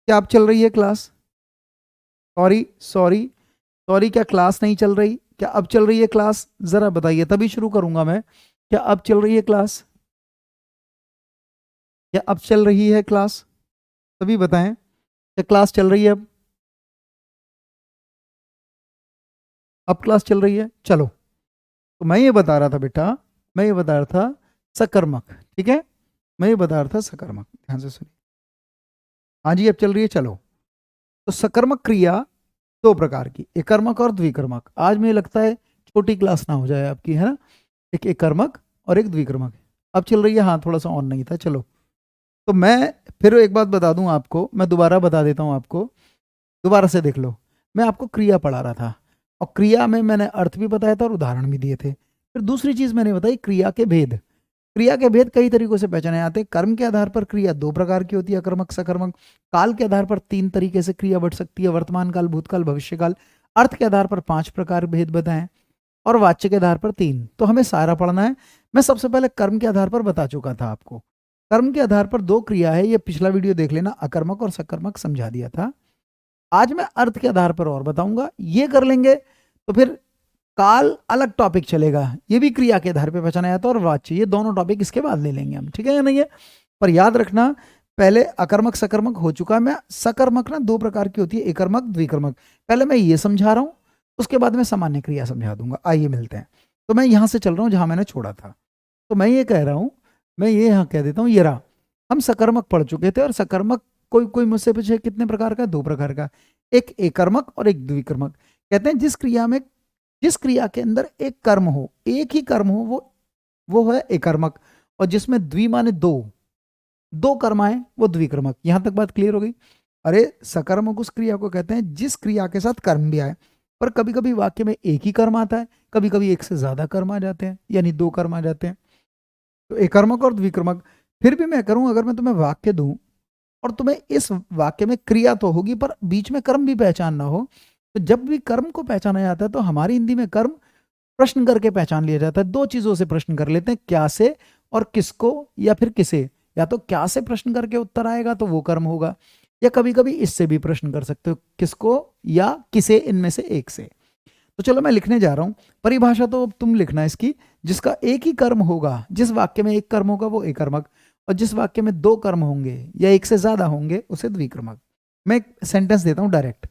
क्या अब चल रही है क्लास? सॉरी सॉरी सॉरी, क्या क्लास नहीं चल रही? क्या अब चल रही है क्लास? जरा बताइए, तभी शुरू करूंगा मैं। क्या अब चल रही है क्लास? क्या अब चल रही है क्लास? तभी बताएं, क्या क्लास चल रही है अब? अब क्लास चल रही है, चलो। तो मैं ये बता रहा था बेटा, मैं ये बता रहा था सकर्मक, ठीक है? मैं ये बता रहा था सकर्मक, ध्यान से सुनिए। हाँ जी, अब चल रही है, चलो। तो सकर्मक क्रिया दो प्रकार की, एकर्मक और द्विकर्मक। आज मुझे लगता है छोटी क्लास ना हो जाए आपकी, है ना? एक एकर्मक और एक द्विकर्मक। अब चल रही है, हाँ, थोड़ा सा ऑन नहीं था, चलो। तो मैं फिर एक बात बता दूं आपको, मैं दोबारा बता देता हूं आपको, दोबारा से देख लो। मैं आपको क्रिया पढ़ा रहा था, और क्रिया में मैंने अर्थ भी बताया था और उदाहरण भी दिए थे। फिर दूसरी चीज मैंने बताई, क्रिया के भेद। क्रिया के भेद कई तरीकों से पहचाने जाते हैं। कर्म के आधार पर क्रिया दो प्रकार की होती है, अकर्मक सकर्मक। काल के आधार पर तीन तरीके से क्रिया बढ़ सकती है, वर्तमान काल, भूतकाल, भविष्य काल। अर्थ के आधार पर पांच प्रकार भेद बताएं, और वाच्य के आधार पर तीन। तो हमें सारा पढ़ना है। मैं सबसे पहले कर्म के आधार पर बता चुका था आपको। कर्म के आधार पर दो क्रिया है, ये पिछला वीडियो देख लेना, अकर्मक और सकर्मक समझा दिया था। आज मैं अर्थ के आधार पर और बताऊंगा, ये कर लेंगे तो फिर काल अलग टॉपिक चलेगा, ये भी क्रिया के आधार पर पहचाना जाता है, और वाच्य, ये दोनों टॉपिक इसके बाद ले लेंगे हम, ठीक है या नहीं है? पर याद रखना, पहले अकर्मक सकर्मक हो चुका है। मैं सकर्मक ना दो प्रकार की होती है, एकर्मक द्विकर्मक। पहले मैं ये समझा रहा हूं, उसके बाद में सामान्य क्रिया समझा दूंगा। आइए मिलते हैं। तो मैं यहां से चल रहा हूं जहां मैंने छोड़ा था। तो मैं ये कह रहा हूं, मैं ये यहां कह देता हूं, ये रहा। हम सकर्मक पढ़ चुके थे, और सकर्मक कोई कोई मुझसे पूछे कितने प्रकार का? दो प्रकार का, एक एकर्मक और एक द्विकर्मक। कहते हैं जिस क्रिया के अंदर एक कर्म हो, एक ही कर्म हो, वो है एकर्मक। और जिसमें द्वि माने दो, दो कर्म आए, वो द्विकर्मक। यहां तक बात क्लियर हो गई? अरे, सकर्मक उस क्रिया को कहते हैं जिस क्रिया के साथ कर्म भी आए। पर कभी कभी वाक्य में एक ही कर्म आता है, कभी कभी एक से ज्यादा कर्म आ जाते हैं, यानी दो कर्म आ जाते हैं। तो एकर्मक और द्विकर्मक। फिर भी मैं करूं, अगर मैं तुम्हें वाक्य दूं और तुम्हें इस वाक्य में क्रिया तो होगी, पर बीच में कर्म भी पहचानना हो, तो जब भी कर्म को पहचाना जाता है तो हमारी हिंदी में कर्म प्रश्न करके पहचान लिया जाता है। दो चीजों से प्रश्न कर लेते हैं, क्या से और किसको, या फिर किसे। या तो क्या से प्रश्न करके उत्तर आएगा तो वो कर्म होगा, या कभी कभी इससे भी प्रश्न कर सकते हो, किसको या किसे, इनमें से एक से। तो चलो मैं लिखने जा रहा हूं। परिभाषा तो अब तुम लिखना इसकी। जिसका एक ही कर्म होगा, जिस वाक्य में एक कर्म होगा, वो एकर्मक। और जिस वाक्य में दो कर्म होंगे या एक से ज्यादा होंगे, उसे द्विकर्मक। मैं एक सेंटेंस देता हूं डायरेक्ट,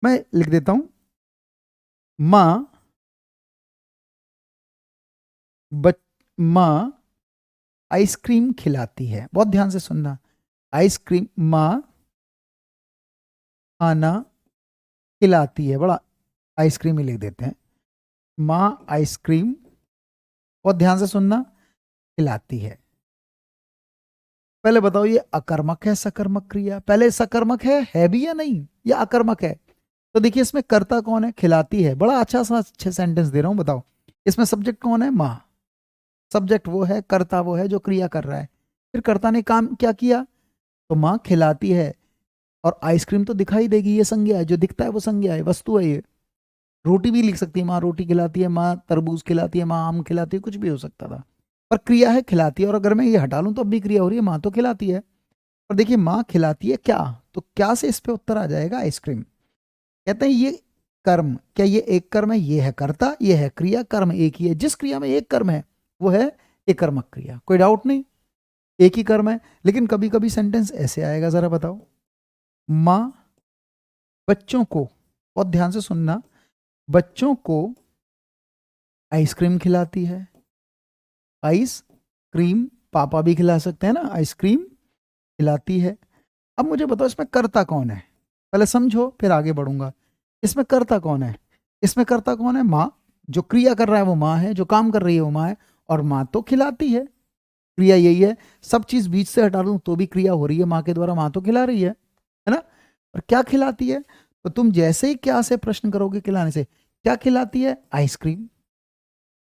मैं लिख देता हूं। मां मां आइसक्रीम खिलाती है। बहुत ध्यान से सुनना। आइसक्रीम, मां खाना खिलाती है, बड़ा आइसक्रीम ही लिख देते हैं। मां आइसक्रीम, बहुत ध्यान से सुनना, खिलाती है। पहले बताओ, ये अकर्मक है सकर्मक क्रिया? पहले सकर्मक है भी या नहीं, या अकर्मक है? तो देखिए, इसमें कर्ता कौन है? खिलाती है। बड़ा अच्छा सा अच्छा सेंटेंस दे रहा हूं, बताओ। इसमें सब्जेक्ट कौन है? मां। सब्जेक्ट वो है, कर्ता वो है जो क्रिया कर रहा है। फिर कर्ता ने काम क्या किया? तो मां खिलाती है। और आइसक्रीम तो दिखाई देगी, ये संज्ञा है, जो दिखता है वो संज्ञा है, वस्तु है ये। रोटी भी लिख सकती है, माँ रोटी खिलाती है, माँ तरबूज खिलाती है, माँ आम खिलाती है, कुछ भी हो सकता था। पर क्रिया है खिलाती है, और अगर मैं ये हटा लूं तो अब भी क्रिया हो रही है, माँ तो खिलाती है। और देखिए, माँ खिलाती है क्या, तो क्या से इस पे उत्तर आ जाएगा आइसक्रीम। कहते हैं ये कर्म, क्या ये एक कर्म है? ये है कर्ता, ये है क्रिया, कर्म एक ही है। जिस क्रिया में एक कर्म है वो है एकर्मक क्रिया, कोई डाउट नहीं, एक ही कर्म है। लेकिन कभी कभी सेंटेंस ऐसे आएगा, जरा बताओ। माँ बच्चों को, बहुत ध्यान से सुनना, बच्चों को आइसक्रीम खिलाती है। आइसक्रीम, पापा भी खिला सकते हैं ना, आइसक्रीम खिलाती है। अब मुझे बताओ, इसमें कर्ता कौन है? पहले समझो फिर आगे बढ़ूंगा। इसमें कर्ता कौन है? इसमें कर्ता कौन है? माँ। जो क्रिया कर रहा है वो माँ है, जो काम कर रही है वो माँ है। और माँ तो खिलाती है, क्रिया यही है। सब चीज बीच से हटा दूं तो भी क्रिया हो रही है माँ के द्वारा, माँ तो खिला रही है ना? और क्या खिलाती है? तो तुम जैसे ही क्या से प्रश्न करोगे, खिलाने से, क्या खिलाती है? आइसक्रीम।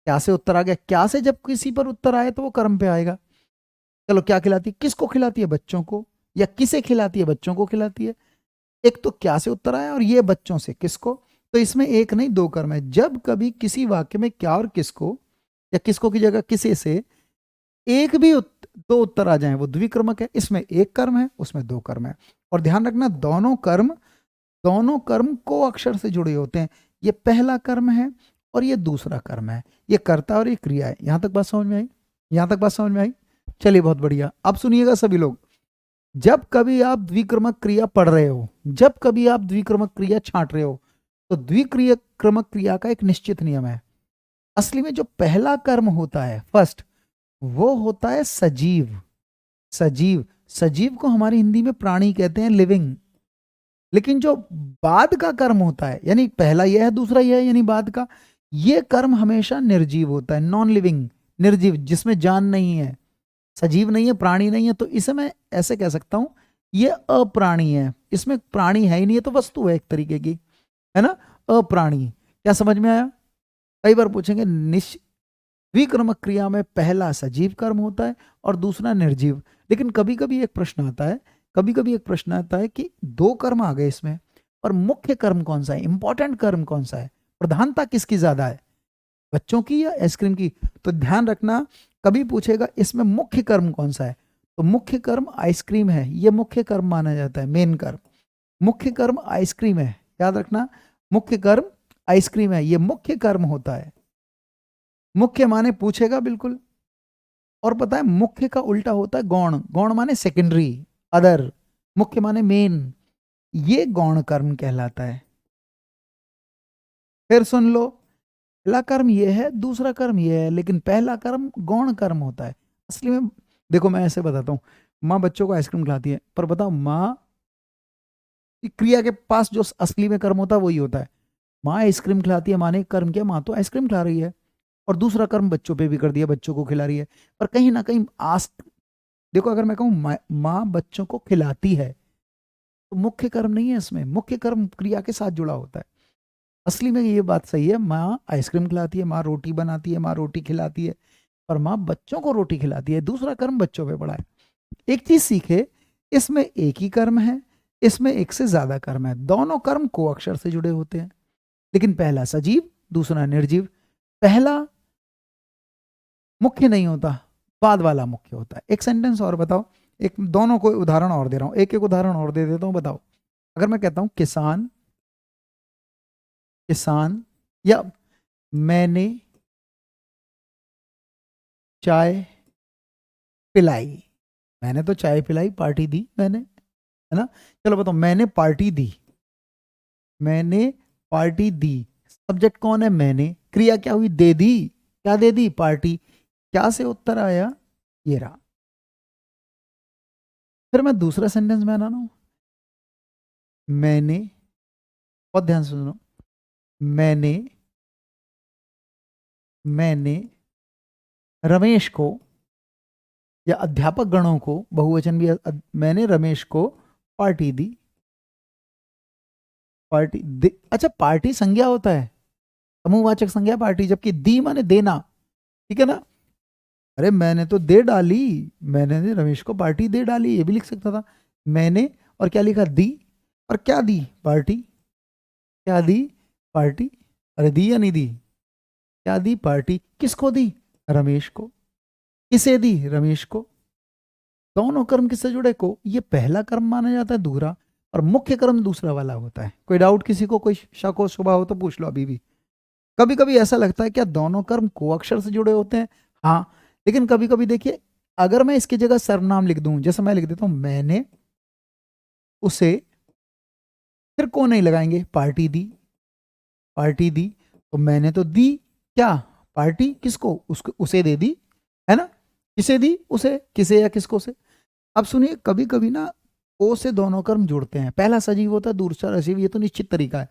क्या से उत्तर आ गया। क्या से जब किसी पर उत्तर आए तो वो कर्म पे आएगा। चलो, क्या खिलाती है? किसको खिलाती है? बच्चों को। या किसे खिलाती है? बच्चों को खिलाती है। एक तो क्या से उत्तर आया, और ये बच्चों से किसको। तो इसमें एक नहीं दो कर्म है। जब कभी किसी वाक्य में क्या और किसको, या किसको की जगह किसे से एक भी दो उत्तर आ जाए, वो द्विकर्मक है। इसमें एक कर्म है, उसमें दो कर्म है। और ध्यान रखना दोनों कर्म को अक्षर से जुड़े होते हैं। ये पहला कर्म है और ये दूसरा कर्म है, ये कर्ता और ये क्रिया है। यहां तक बात समझ में आई? यहां तक बात समझ में आई? चलिए बहुत बढ़िया। अब सुनिएगा सभी लोग, जब कभी आप द्विक्रमक क्रिया पढ़ रहे हो, जब कभी आप द्विक्रमक क्रिया छांट रहे हो, तो द्विक्रमक क्रिया का एक निश्चित नियम है। असली में जो पहला कर्म होता है फर्स्ट, वो होता है सजीव। सजीव को हमारी हिंदी में प्राणी कहते हैं, लिविंग। लेकिन जो बाद का कर्म होता है, यानी पहला यह है दूसरा यह है, यानी बाद का, ये कर्म हमेशा निर्जीव होता है, नॉन लिविंग, निर्जीव, जिसमें जान नहीं है, सजीव नहीं है, प्राणी नहीं है। तो इसे मैं ऐसे कह सकता हूं, ये अप्राणी है, इसमें प्राणी है ही नहीं है, तो वस्तु है एक तरीके की, है ना, अप्राणी। क्या समझ में आया? कई बार पूछेंगे, द्विक्रमक क्रिया में पहला सजीव कर्म होता है और दूसरा निर्जीव। लेकिन कभी कभी एक प्रश्न आता है कि दो कर्म आ गए इसमें, और मुख्य कर्म कौन सा है, इंपॉर्टेंट कर्म कौन सा है, प्रधानता किसकी ज्यादा है, बच्चों की या आइसक्रीम की? तो ध्यान रखना, कभी पूछेगा इसमें मुख्य कर्म कौन सा है, तो मुख्य कर्म आइसक्रीम है, यह मुख्य कर्म माना जाता है, मेन कर्म। मुख्य कर्म आइसक्रीम है, याद रखना, मुख्य कर्म आइसक्रीम है, यह मुख्य कर्म होता है। मुख्य माने पूछेगा बिल्कुल। और पता है मुख्य का उल्टा होता है गौण। गौण माने सेकेंडरी, अदर। मुख्य माने मेन, ये गौण कर्म कहलाता है। फिर सुन लो, पहला कर्म ये है, दूसरा कर्म ये है, लेकिन पहला कर्म गौण कर्म होता है। असली में देखो, मैं ऐसे बताता हूँ, माँ बच्चों को आइसक्रीम खिलाती है, पर बताओ माँ की क्रिया के पास जो असली में कर्म होता है वही होता है। माँ आइसक्रीम खिलाती है, माँ ने कर्म किया, माँ तो आइसक्रीम खिला रही है, और दूसरा कर्म बच्चों पे भी कर दिया, बच्चों को खिला रही है। पर कहीं ना कहीं देखो, अगर मैं कहूँ माँ बच्चों को खिलाती है, तो मुख्य कर्म नहीं है इसमें, मुख्य कर्म क्रिया के साथ जुड़ा होता है। असली में ये बात सही है, माँ आइसक्रीम खिलाती है, माँ रोटी बनाती है, माँ रोटी खिलाती है, पर माँ बच्चों को रोटी खिलाती है, दूसरा कर्म बच्चों पे पड़ा है। एक चीज सीखे, इसमें एक ही कर्म है, इसमें एक से ज्यादा कर्म है, दोनों कर्म को अक्षर से जुड़े होते हैं, लेकिन पहला सजीव, दूसरा निर्जीव। पहला मुख्य नहीं होता, बाद वाला मुख्य होता है। एक सेंटेंस और बताओ, एक दोनों को उदाहरण और दे रहा हूं, एक एक उदाहरण और दे देता हूं, बताओ। अगर मैं कहता हूं किसान, किसान, या मैंने चाय पिलाई, मैंने तो चाय पिलाई, पार्टी दी मैंने, है ना। चलो बताओ, मैंने पार्टी दी, मैंने पार्टी दी, सब्जेक्ट कौन है, मैंने, क्रिया क्या हुई, दे दी, क्या दे दी, पार्टी। क्या से उत्तर आया, ये रहा। फिर मैं दूसरा सेंटेंस में आना हूं, मैंने, बहुत ध्यान से सुनो, मैंने मैंने रमेश को, या अध्यापक गणों को, बहुवचन भी, मैंने रमेश को पार्टी दी, पार्टी अच्छा, पार्टी संज्ञा होता है, समूहवाचक संज्ञा पार्टी, जबकि दी माने देना, ठीक है ना। अरे मैंने तो दे डाली, मैंने रमेश को पार्टी दे डाली, ये भी लिख सकता था। मैंने, और क्या लिखा, दी, और क्या दी, पार्टी, क्या दी, पार्टी। अरे दी या नहीं दी, क्या दी, पार्टी। किसको दी, रमेश को। किसे दी, रमेश को। दोनों कर्म किससे जुड़े, को, ये पहला कर्म माना जाता है, दूसरा, और मुख्य कर्म दूसरा वाला होता है। कोई डाउट किसी को, कोई शक हो शुबा हो तो पूछ लो अभी भी। कभी कभी ऐसा लगता है क्या दोनों कर्म को अक्षर से जुड़े होते हैं, हाँ, लेकिन कभी कभी देखिए, अगर मैं इसकी जगह सर्वनाम लिख दूं, जैसे मैं लिख देता हूं मैंने उसे, फिर को नहीं लगाएंगे, पार्टी दी, पार्टी दी, तो मैंने तो दी क्या, पार्टी, किसको, उसको, उसे दे दी, है ना। किसे दी, उसे, किसे या किसको से। अब सुनिए, कभी कभी ना ओ से दोनों कर्म जुड़ते हैं, पहला सजीव होता है, दूसरा अजीव, ये तो निश्चित तरीका है।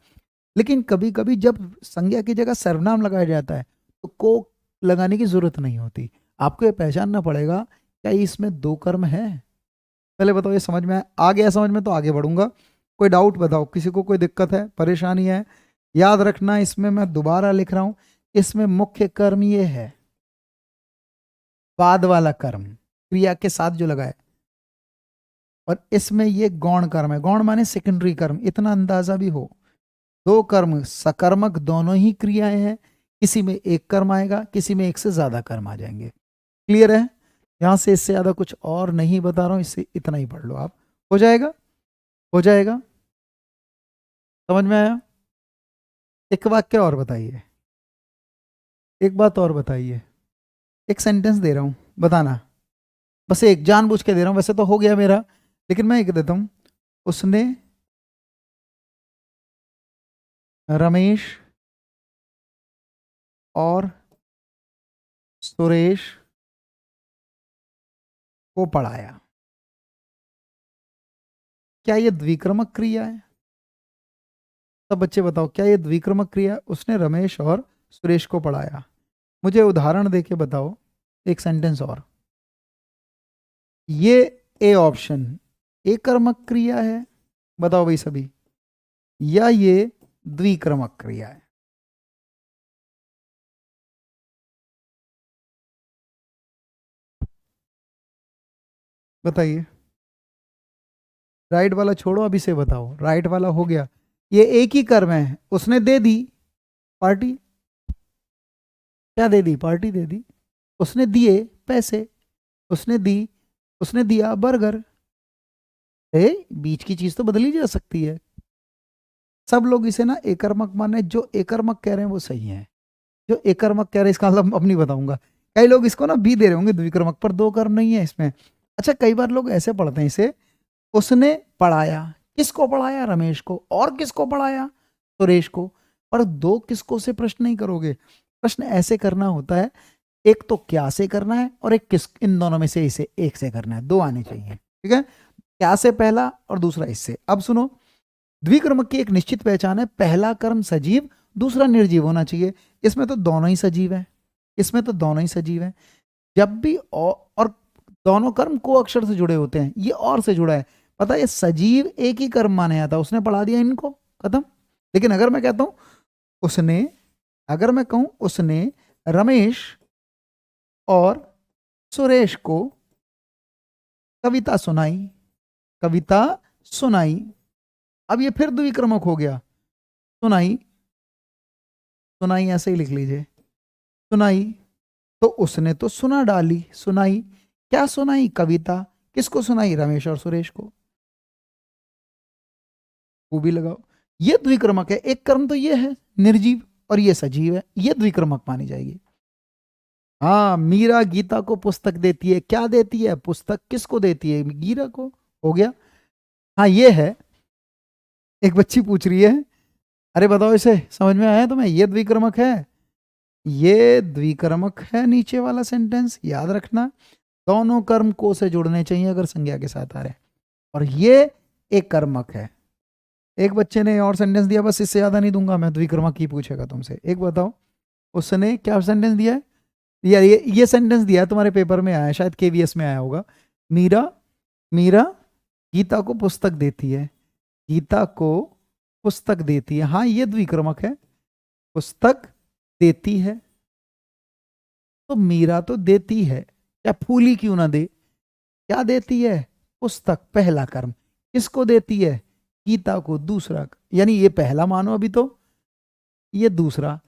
लेकिन कभी कभी जब संज्ञा की जगह सर्वनाम लगाया जाता है, तो को लगाने की जरूरत नहीं होती। आपको ये पहचानना पड़ेगा, क्या इसमें दो कर्म है। पहले बताओ, ये समझ में आ गया? समझ में तो आगे बढ़ूंगा। कोई डाउट बताओ, किसी को कोई दिक्कत है, परेशानी है? याद रखना, इसमें मैं दोबारा लिख रहा हूं, इसमें मुख्य कर्म ये है, बाद वाला कर्म क्रिया के साथ जो लगा है, और इसमें ये गौण कर्म है। गौण माने सेकेंडरी कर्म, इतना अंदाजा भी हो। दो कर्म सकर्मक दोनों ही क्रियाएं हैं, किसी में एक कर्म आएगा, किसी में एक से ज्यादा कर्म आ जाएंगे। क्लियर है? यहां से इससे ज्यादा कुछ और नहीं बता रहा हूं, इससे इतना ही पढ़ लो आप, हो जाएगा। हो जाएगा? समझ में आया? एक वाक्य और बताइए, एक बात और बताइए, एक सेंटेंस दे रहा हूं, बताना, बस एक जानबूझ के दे रहा हूं, वैसे तो हो गया मेरा, लेकिन मैं एक देता हूं। उसने रमेश और सुरेश को पढ़ाया। क्या ये द्विक्रमक क्रिया है? सब बच्चे बताओ, क्या ये द्विक्रमक क्रिया? उसने रमेश और सुरेश को पढ़ाया। मुझे उदाहरण देके बताओ, एक सेंटेंस और। ये ए ऑप्शन एक कर्मक क्रिया है, बताओ भाई सभी, या ये द्विक्रमक क्रिया है? बताइए। राइट वाला छोड़ो, अभी से बताओ, राइट वाला हो गया, ये एक ही कर्म है, उसने दे दी पार्टी, क्या दे दी? पार्टी दे दी। उसने दिए पैसे, उसने दी, उसने दिया बर्गर। बीच की चीज तो बदली जा सकती है। सब लोग इसे ना एकर्मक माने, जो एकर्मक कह रहे हैं वो सही है, जो एकर्मक कह रहे हैं इसका मतलब अब नहीं बताऊंगा। कई लोग इसको ना बी दे रहे होंगे द्विकर्मक, पर दो कर्म नहीं है इसमें। अच्छा, कई बार लोग ऐसे पढ़ते हैं इसे, उसने पढ़ाया, किसको पढ़ाया? रमेश को। और किसको पढ़ाया? सुरेश को। पर दो किसको से प्रश्न नहीं करोगे, प्रश्न ऐसे करना होता है, एक तो क्या से करना है और एक किस, इन दोनों में से इसे एक से करना है, दो आने चाहिए, ठीक है? क्या से पहला और दूसरा इससे। अब सुनो, द्विकर्मक की एक निश्चित पहचान है, पहला कर्म सजीव, दूसरा निर्जीव होना चाहिए। इसमें तो दोनों ही सजीव हैं, इसमें तो दोनों ही सजीव हैं। जब भी और दोनों कर्म को अक्षर से जुड़े होते हैं, ये और से जुड़ा है, पता है, ये सजीव एक ही कर्म माने जाता है, उसने पढ़ा दिया इनको, खत्म। लेकिन अगर मैं कहता हूं उसने, अगर मैं कहूं उसने रमेश और सुरेश को कविता सुनाई, कविता सुनाई, अब ये फिर द्विक्रमक हो गया। सुनाई, सुनाई ऐसे ही लिख लीजिए, सुनाई, तो उसने तो सुना डाली, सुनाई, क्या सुनाई? कविता। किसको सुनाई? रमेश और सुरेश को। वो भी लगाओ, ये द्विक्रमक है। एक कर्म तो ये है निर्जीव और ये सजीव है, ये द्विक्रमक मानी जाएगी। हाँ, मीरा गीता को पुस्तक देती है, क्या देती है? पुस्तक। किसको देती है? गीता को। हो गया। हाँ, ये है। एक बच्ची पूछ रही है, अरे बताओ इसे समझ में आया तुम्हें? ये द्विक्रमक है, ये द्विक्रमक है, नीचे वाला सेंटेंस याद रखना, दोनों कर्म को से जुड़ने चाहिए अगर संज्ञा के साथ आ रहे हैं, और ये एक कर्मक है। एक बच्चे ने और सेंटेंस दिया, बस इससे ज्यादा नहीं दूंगा मैं, द्विक्रमक ही पूछेगा तुमसे। एक बताओ, उसने क्या सेंटेंस दिया है? यार ये सेंटेंस दिया है, तुम्हारे पेपर में आया, शायद केवीएस में आया होगा। मीरा, मीरा गीता को पुस्तक देती है, गीता को पुस्तक देती है, हाँ ये द्विक्रमक है, पुस्तक देती है। तो मीरा तो देती है, क्या फूल ही क्यों ना दे? क्या देती है? पुस्तक, पहला कर्म। किसको देती है? गीता को। दूसरा, यानी ये पहला मानो अभी तो, ये दूसरा,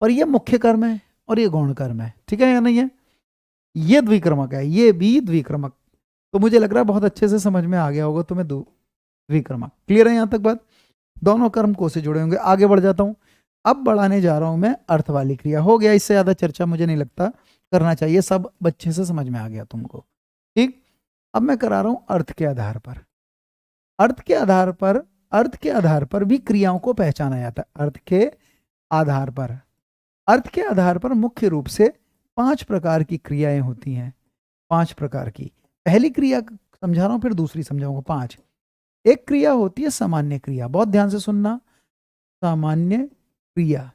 और ये मुख्य कर्म है और ये गौण कर्म है, ठीक है या नहीं है? ये द्विक्रमक है, ये भी द्विक्रमक। तो मुझे लग रहा है बहुत अच्छे से समझ में आ गया होगा तुम्हें, द्विक्रमक। क्लियर है यहां तक बात? दोनों कर्म को से जुड़े होंगे। आगे बढ़ जाता हूं, अब बढ़ाने जा रहा हूं मैं अर्थ वाली क्रिया। हो गया, इससे ज्यादा चर्चा मुझे नहीं लगता करना चाहिए, सब अच्छे से समझ में आ गया तुमको, ठीक? अब मैं करा रहा हूं अर्थ के आधार पर। अर्थ के आधार पर, अर्थ के आधार पर भी क्रियाओं को पहचाना जाता है। अर्थ के आधार पर, अर्थ के आधार पर मुख्य रूप से 5 प्रकार की क्रियाएं होती हैं। 5 प्रकार की। पहली क्रिया समझा रहा हूं, फिर दूसरी समझाऊंगा। 5। एक क्रिया होती है सामान्य क्रिया, बहुत ध्यान से सुनना। सामान्य क्रिया,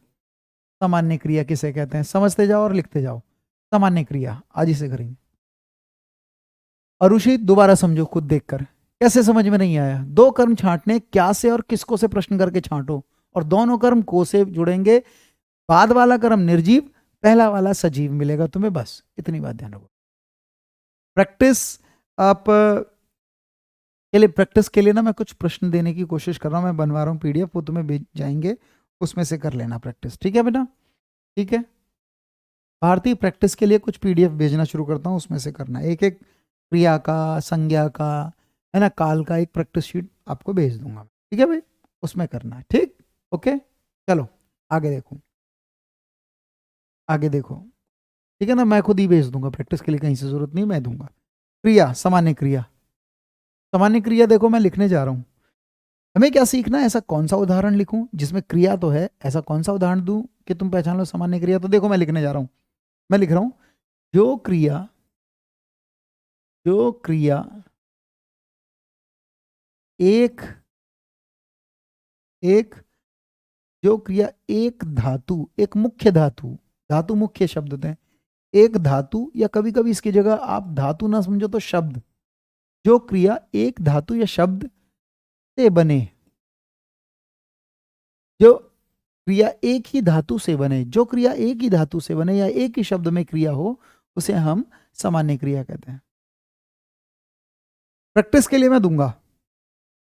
सामान्य क्रिया किसे कहते हैं? समझते जाओ और लिखते जाओ। सामान्य क्रिया आज इसे करेंगे। अरुषि दोबारा समझो खुद देखकर, कैसे समझ में नहीं आया? दो कर्म छांटने, क्या से और किसको से प्रश्न करके छांटो, और दोनों कर्म को से जुड़ेंगे। बाद वाला कर्म निर्जीव, पहला वाला सजीव मिलेगा तुम्हें, बस इतनी बात ध्यान रखो। प्रैक्टिस, आप के लिए, प्रैक्टिस के लिए ना मैं कुछ प्रश्न देने की कोशिश कर रहा हूँ, मैं बनवा रहा हूँ पीडीएफ, वो तुम्हें भेज जाएंगे, उसमें से कर लेना प्रैक्टिस, ठीक है बेटा? ठीक है, भारतीय प्रैक्टिस के लिए कुछ पीडीएफ भेजना शुरू करता हूँ, उसमें से करना, एक एक क्रिया का, संज्ञा का, है ना, काल का एक प्रैक्टिस शीट आपको भेज दूंगा, ठीक है भाई, उसमें करना है, ठीक, ओके। चलो आगे देखो, आगे देखो, ठीक है ना, मैं खुद ही भेज दूंगा, प्रैक्टिस के लिए कहीं से जरूरत नहीं, मैं दूंगा। क्रिया, सामान्य क्रिया, सामान्य क्रिया देखो मैं लिखने जा रहा हूं। हमें क्या सीखना है, ऐसा कौन सा उदाहरण लिखूं जिसमें क्रिया तो है, ऐसा कौन सा उदाहरण दूं कि तुम पहचान लो सामान्य क्रिया। तो देखो मैं लिखने जा रहा हूं, मैं लिख रहा हूं, जो क्रिया, जो क्रिया एक एक जो क्रिया एक धातु, एक मुख्य धातु, धातु मुख्य शब्द होते हैं, एक धातु, या कभी कभी इसकी जगह आप धातु ना समझो तो शब्द, जो क्रिया एक धातु या शब्द से बने, जो क्रिया एक ही धातु से बने, जो क्रिया एक ही धातु से बने या एक ही शब्द में क्रिया हो, उसे हम सामान्य क्रिया कहते हैं। प्रैक्टिस के लिए मैं दूंगा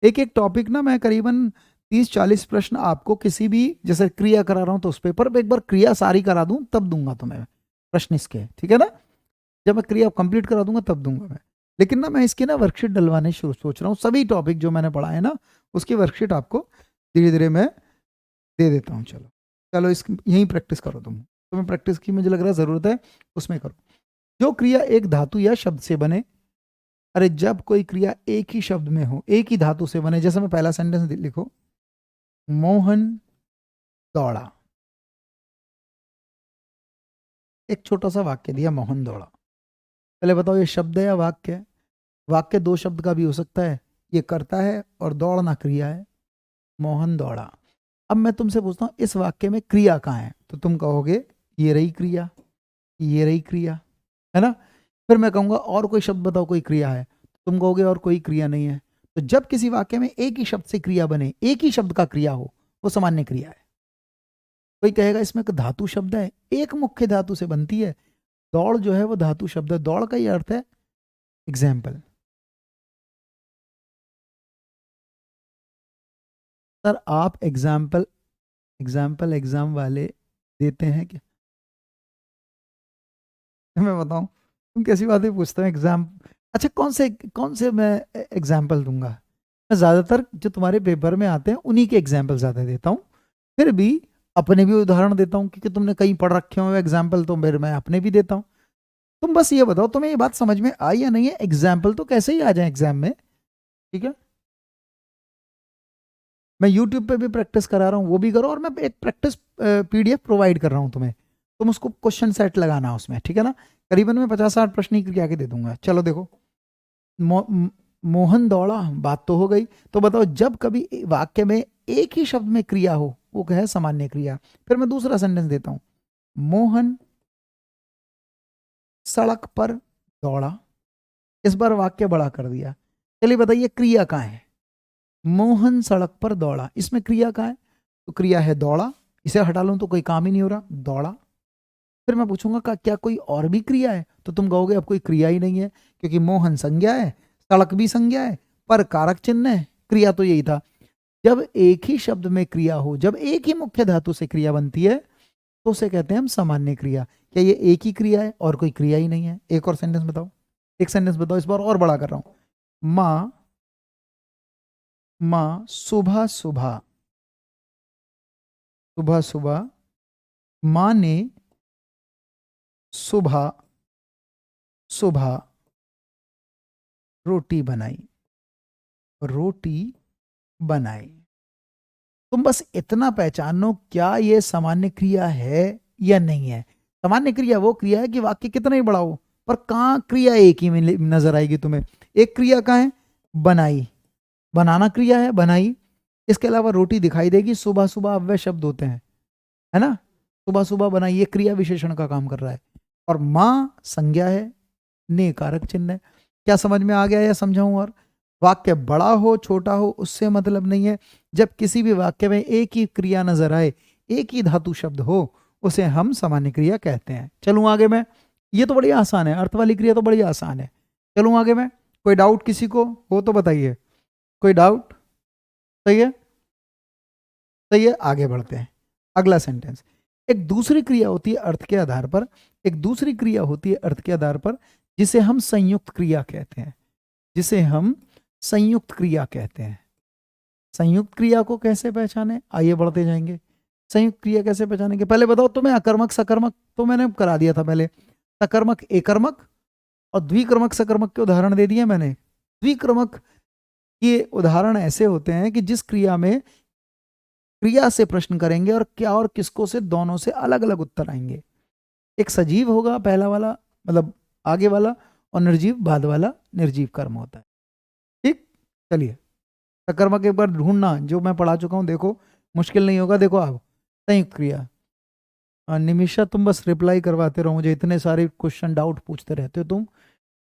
एक एक टॉपिक ना, मैं करीबन 30-40 प्रश्न आपको किसी भी, जैसे क्रिया करा रहा हूं तो उस पेपर पर एक बार क्रिया सारी करा दूं तब दूंगा तुम्हें प्रश्न इसके, ठीक है ना, जब मैं क्रिया कंप्लीट करा दूंगा तब दूंगा मैं। लेकिन ना मैं इसकी ना वर्कशीट डलवाने शुरू सोच रहा हूँ, सभी टॉपिक जो मैंने पढ़ा है ना उसकी वर्कशीट आपको धीरे धीरे मैं दे देता हूँ। चलो चलो इस यहीं प्रैक्टिस करो, तुम्हें प्रैक्टिस की मुझे लग रहा है ज़रूरत है, उसमें करो। जो क्रिया एक धातु या शब्द से बने, अरे जब कोई क्रिया एक ही शब्द में हो, एक ही धातु से बने, जैसे मैं पहला सेंटेंस लिखो, मोहन दौड़ा, एक छोटा सा वाक्य दिया, मोहन दौड़ा। पहले बताओ ये शब्द है या वाक्य है? वाक्य दो शब्द का भी हो सकता है, ये करता है और दौड़ना क्रिया है, मोहन दौड़ा। अब मैं तुमसे पूछता हूँ इस वाक्य में क्रिया कहाँ है, तो तुम कहोगे ये रही क्रिया, ये रही क्रिया, है ना। फिर मैं कहूंगा और कोई शब्द बताओ कोई क्रिया है, तुम कहोगे और कोई क्रिया नहीं है। तो जब किसी वाक्य में एक ही शब्द से क्रिया बने, एक ही शब्द का क्रिया हो, वो सामान्य क्रिया है। कोई कहेगा इसमें एक धातु शब्द है, एक मुख्य धातु से बनती है, दौड़ जो है वो धातु शब्द है, दौड़ का ही अर्थ है एग्जाम्पल। सर आप एग्जाम्पल एग्जाम्पल एग्जाम वाले देते हैं क्या? मैं बताऊं, तुम कैसी बातें पूछते हो एग्जाम। अच्छा कौन से मैं एग्जाम्पल दूंगा? मैं ज्यादातर जो तुम्हारे पेपर में आते हैं उन्हीं के एग्जाम्पल ज्यादा देता हूँ, फिर भी अपने भी उदाहरण देता हूँ, क्योंकि तुमने कहीं पढ़ रखे हो एग्जाम्पल, तो फिर मैं अपने भी देता हूँ। तुम बस ये बताओ तुम्हें ये बात समझ में आई या नहीं है, एग्जाम्पल तो कैसे ही आ जाए एग्जाम में, ठीक है। मैं यूट्यूब पे भी प्रैक्टिस करा रहा हूँ, वो भी करो, और मैं एक प्रैक्टिस पीडीएफ प्रोवाइड कर रहा हूँ तुम्हें, तुम उसको क्वेश्चन सेट लगाना उसमें, ठीक है ना। करीबन मैं 50-60 प्रश्न ही करके दे दूंगा। चलो देखो, मोहन दौड़ा, बात तो हो गई। तो बताओ जब कभी वाक्य में एक ही शब्द में क्रिया हो, वो क्या है, सामान्य क्रिया। फिर मैं दूसरा सेंटेंस देता हूं, मोहन सड़क पर दौड़ा, इस बार वाक्य बड़ा कर दिया। चलिए बताइए क्रिया कहाँ है, मोहन सड़क पर दौड़ा, इसमें क्रिया कहाँ है, तो क्रिया है दौड़ा, इसे हटा लूं तो कोई काम ही नहीं हो रहा, दौड़ा। फिर मैं पूछूंगा क्या कोई और भी क्रिया है, तो तुम कहोगे अब कोई क्रिया ही नहीं है, क्योंकि मोहन संज्ञा है, सड़क भी संज्ञा है, पर कारक चिन्ह है, क्रिया तो यही था। जब एक ही शब्द में क्रिया हो, जब एक ही मुख्य धातु से क्रिया बनती है, तो उसे कहते हैं हम सामान्य क्रिया। क्या ये एक ही क्रिया है और कोई क्रिया ही नहीं है? एक और सेंटेंस बताओ, एक सेंटेंस बताओ, इस बार और बड़ा कर रहा हूं, माँ माँ सुबह सुबह, सुबह सुबह माँ ने सुबह सुबह रोटी बनाई, रोटी बनाई। तुम बस इतना पहचानो क्या ये सामान्य क्रिया है या नहीं है। सामान्य क्रिया वो क्रिया है कि वाक्य कितना ही बड़ा हो, पर कहाँ क्रिया एक ही में नजर आएगी तुम्हें। एक क्रिया कहाँ है, बनाई, बनाना क्रिया है, बनाई। इसके अलावा रोटी दिखाई देगी, सुबह सुबह अव्यय शब्द होते हैं, है ना, सुबह सुबह बनाई, ये क्रिया विशेषण का काम कर रहा है। और माँ संज्ञा है, ने कारक चिन्ह है। क्या समझ में आ गया या समझाऊं? और वाक्य बड़ा हो छोटा हो उससे मतलब नहीं है, जब किसी भी वाक्य में एक ही क्रिया नजर आए, एक ही धातु शब्द हो, उसे हम सामान्य क्रिया कहते हैं। चलूं आगे मैं, ये तो बड़ी आसान है, अर्थ वाली क्रिया तो बड़ी आसान है। चलूं आगे मैं, कोई डाउट किसी को हो तो बताइए, कोई डाउट? सही है, सही है, आगे बढ़ते हैं। अगला सेंटेंस, एक दूसरी क्रिया होती है अर्थ के आधार पर, एक दूसरी क्रिया होती है अर्थ के आधार पर, जिसे हम संयुक्त क्रिया कहते हैं, जिसे हम संयुक्त क्रिया कहते हैं। संयुक्त क्रिया को कैसे पहचाने, आइए बढ़ते जाएंगे। संयुक्त क्रिया कैसे पहचानेंगे, पहले बताओ तुम्हें अकर्मक सकर्मक तो मैंने करा दिया था पहले, सकर्मक एकर्मक और द्विक्रमक सकर्मक के उदाहरण दे दिए मैंने। द्विक्रमक के उदाहरण ऐसे होते हैं कि जिस क्रिया में क्रिया से प्रश्न करेंगे और क्या और किसको से दोनों से अलग अलग उत्तर आएंगे। एक सजीव होगा पहला वाला, मतलब आगे वाला, और निर्जीव बाद वाला निर्जीव कर्म होता है। ठीक, चलिए सकर्मक एक बार ढूंढना, जो मैं पढ़ा चुका हूं, देखो मुश्किल नहीं होगा। देखो आप संयुक्त क्रिया, निमिषा तुम बस रिप्लाई करवाते रहो, मुझे इतने सारे क्वेश्चन डाउट पूछते रहते हो तुम,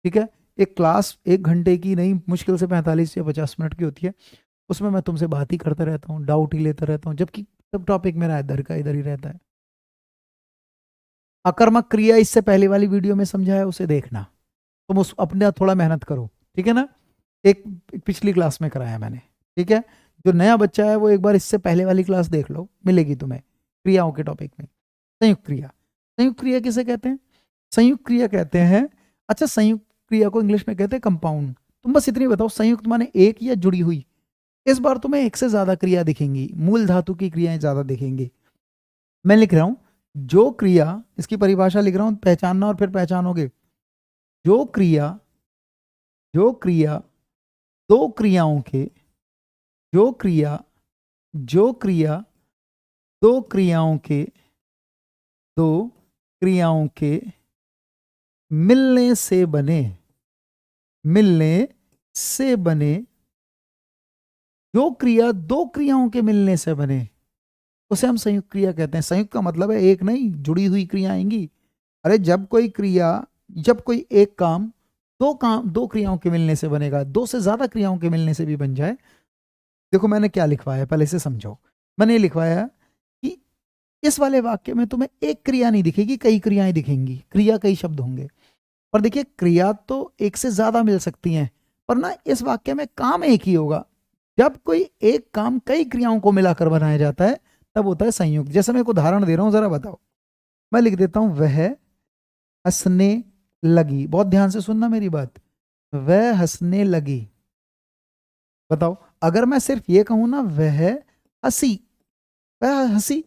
ठीक है। एक क्लास 1 घंटे की नहीं, मुश्किल से 45 या 50 मिनट की होती है, उसमें मैं तुमसे बात ही करता रहता हूँ, डाउट ही लेता रहता हूँ, जबकि सब टॉपिक मेरा इधर का इधर ही रहता है। अकर्मक क्रिया इससे पहले वाली वीडियो में समझाया, उसे देखना, तुम उस अपने थोड़ा मेहनत करो, ठीक है ना। एक पिछली क्लास में कराया मैंने, ठीक है। जो नया बच्चा है वो एक बार इससे पहले वाली क्लास देख लो, मिलेगी तुम्हें क्रियाओं के टॉपिक में। संयुक्त क्रिया, संयुक्त क्रिया किसे कहते हैं, संयुक्त क्रिया कहते हैं, अच्छा संयुक्त क्रिया को इंग्लिश में कहते हैं कंपाउंड। तुम बस इतनी बताओ, संयुक्त माने एक या जुड़ी हुई। इस बार तुम्हें एक से ज्यादा क्रिया दिखेंगी, मूल धातु की क्रियाएं ज्यादा दिखेंगी। मैं लिख रहा हूं जो क्रिया, इसकी परिभाषा लिख रहा हूं, पहचानना और फिर पहचानोगे। जो क्रिया, जो क्रिया दो क्रियाओं के, जो क्रिया, जो क्रिया दो क्रियाओं के, दो क्रियाओं के मिलने से बने, मिलने से बने, जो क्रिया दो क्रियाओं के मिलने से बने उसे हम संयुक्त क्रिया कहते हैं। संयुक्त का मतलब है एक नहीं, जुड़ी हुई क्रिया आएंगी। अरे जब कोई क्रिया, जब कोई एक काम दो क्रियाओं के मिलने से बनेगा, दो से ज्यादा क्रियाओं के मिलने से भी बन जाए। देखो मैंने क्या लिखवाया है, पहले इसे समझो। मैंने लिखवाया कि इस वाले वाक्य में तुम्हें एक क्रिया नहीं दिखेगी, कई क्रियाएं दिखेंगी, क्रिया कई शब्द होंगे। और देखिए क्रिया तो एक से ज्यादा मिल सकती हैं, पर ना इस वाक्य में काम एक ही होगा। जब कोई एक काम कई क्रियाओं को मिलाकर बनाया जाता है तब होता है संयुक्त। जैसे मैं एक उदाहरण दे रहा हूं, जरा बताओ। मैं लिख देता हूं वह हंसने लगी, बहुत ध्यान से सुनना मेरी बात, वह हंसने लगी। बताओ अगर मैं सिर्फ ये कहूं ना वह हंसी, वह हंसी,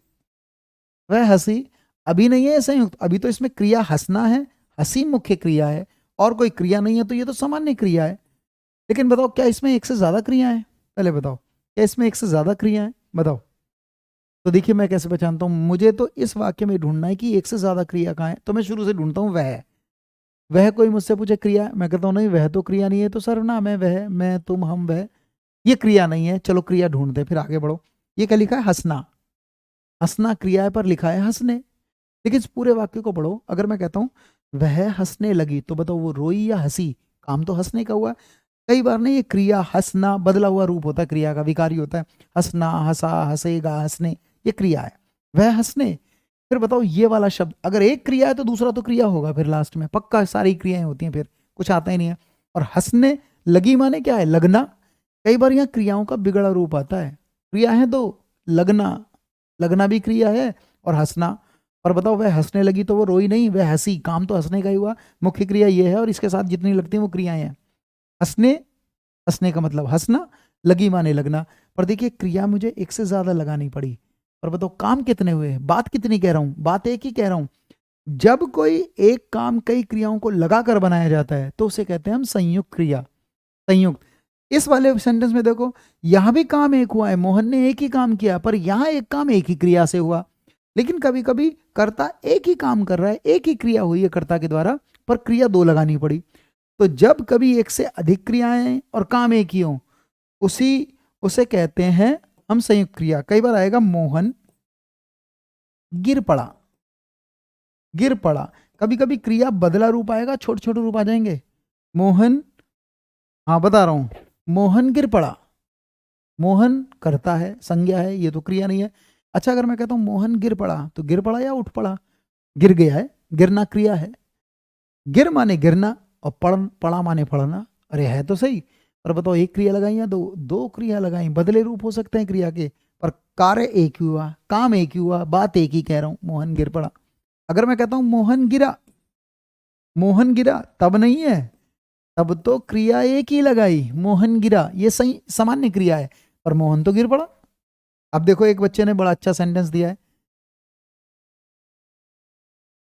वह हंसी, अभी नहीं है संयुक्त, अभी तो इसमें क्रिया हंसना है, हंसी मुख्य क्रिया है और कोई क्रिया नहीं है, तो ये तो सामान्य क्रिया है। लेकिन बताओ क्या इसमें एक से ज्यादा क्रिया है, पहले बताओ क्या इसमें एक से ज्यादा क्रिया है, बताओ। तो देखिए मैं कैसे पहचानता हूं, मुझे तो इस वाक्य में ढूंढना है कि एक से ज्यादा क्रिया कहाँ है, तो मैं शुरू से ढूंढता हूं वह कोई मुझसे पूछे क्रिया, मैं कहता हूं नहीं वह तो क्रिया नहीं है, तो सर्वनाम है, वह, मैं, तुम, हम, वह, ये क्रिया नहीं है, चलो क्रिया ढूंढते फिर आगे बढ़ो। ये क्या लिखा है, हंसना, हंसना क्रिया है पर लिखा है हंसने। लेकिन इस पूरे वाक्य को पढ़ो, अगर मैं कहता हूं वह हंसने लगी, तो बताओ वो रोई या हंसी, काम तो हंसने का हुआ। कई बार ना ये क्रिया हंसना बदला हुआ रूप होता है, क्रिया का विकारी होता है, हंसना, हंसा, हंसेगा, हंसने, ये क्रिया है, वह हंसने। फिर बताओ ये वाला शब्द अगर एक क्रिया है तो दूसरा तो क्रिया होगा फिर लास्ट में, पक्का सारी क्रियाएं होती हैं, फिर कुछ आता ही नहीं है। और हंसने लगी माने क्या है, लगना। कई बार यहाँ क्रियाओं का बिगड़ा रूप आता है, क्रिया है दो, लगना, लगना भी क्रिया है और हंसना। और बताओ वह हंसने लगी तो वो रोई नहीं, वह हंसी, काम तो हंसने का ही हुआ, मुख्य क्रिया ये है और इसके साथ जितनी लगती हैं वो क्रियाएं हैं। हंसने, हंसने का मतलब हंसना, लगी माने लगना। पर देखिए क्रिया मुझे एक से ज्यादा लगानी पड़ी, और बताओ काम कितने हुए, बात कितनी कह रहा हूं, बात एक ही कह रहा हूं। जब कोई एक काम कई क्रियाओं को लगाकर बनाया जाता है तो उसे कहते हैं हम संयुक्त क्रिया, संयुक्त। इस वाले सेंटेंस में देखो यहां भी काम एक हुआ है, मोहन ने एक ही काम किया, पर यहां एक काम एक ही क्रिया से हुआ। लेकिन कभी कभी कर्ता एक ही काम कर रहा है, एक ही क्रिया हुई है कर्ता के द्वारा, पर क्रिया दो लगानी पड़ी। तो जब कभी एक से अधिक क्रियाएं और काम एक ही हो, उसे कहते हैं हम संयुक्त क्रिया। कई बार आएगा मोहन गिर पड़ा, गिर पड़ा, कभी कभी क्रिया बदला रूप आएगा, छोटे छोटे रूप आ जाएंगे। मोहन, हाँ बता रहा हूं, मोहन गिर पड़ा, मोहन करता है, संज्ञा है, ये तो क्रिया नहीं है। अच्छा अगर मैं कहता हूं मोहन गिर पड़ा, तो गिर पड़ा या उठ पड़ा, गिर गया है, गिरना क्रिया है, गिर माने गिरना और पड़ा माने पढ़ना, अरे है तो सही। पर बताओ एक क्रिया लगाई या दो, दो क्रिया लगाई, बदले रूप हो सकते हैं क्रिया के, पर कार्य एक ही हुआ, काम एक ही हुआ, बात एक ही कह रहा हूं, मोहन गिर पड़ा। अगर मैं कहता हूं मोहन गिरा, मोहन गिरा तब नहीं है, तब तो क्रिया एक ही लगाई, मोहन गिरा, ये सही सामान्य क्रिया है, पर मोहन तो गिर पड़ा। अब देखो एक बच्चे ने बड़ा अच्छा सेंटेंस दिया है,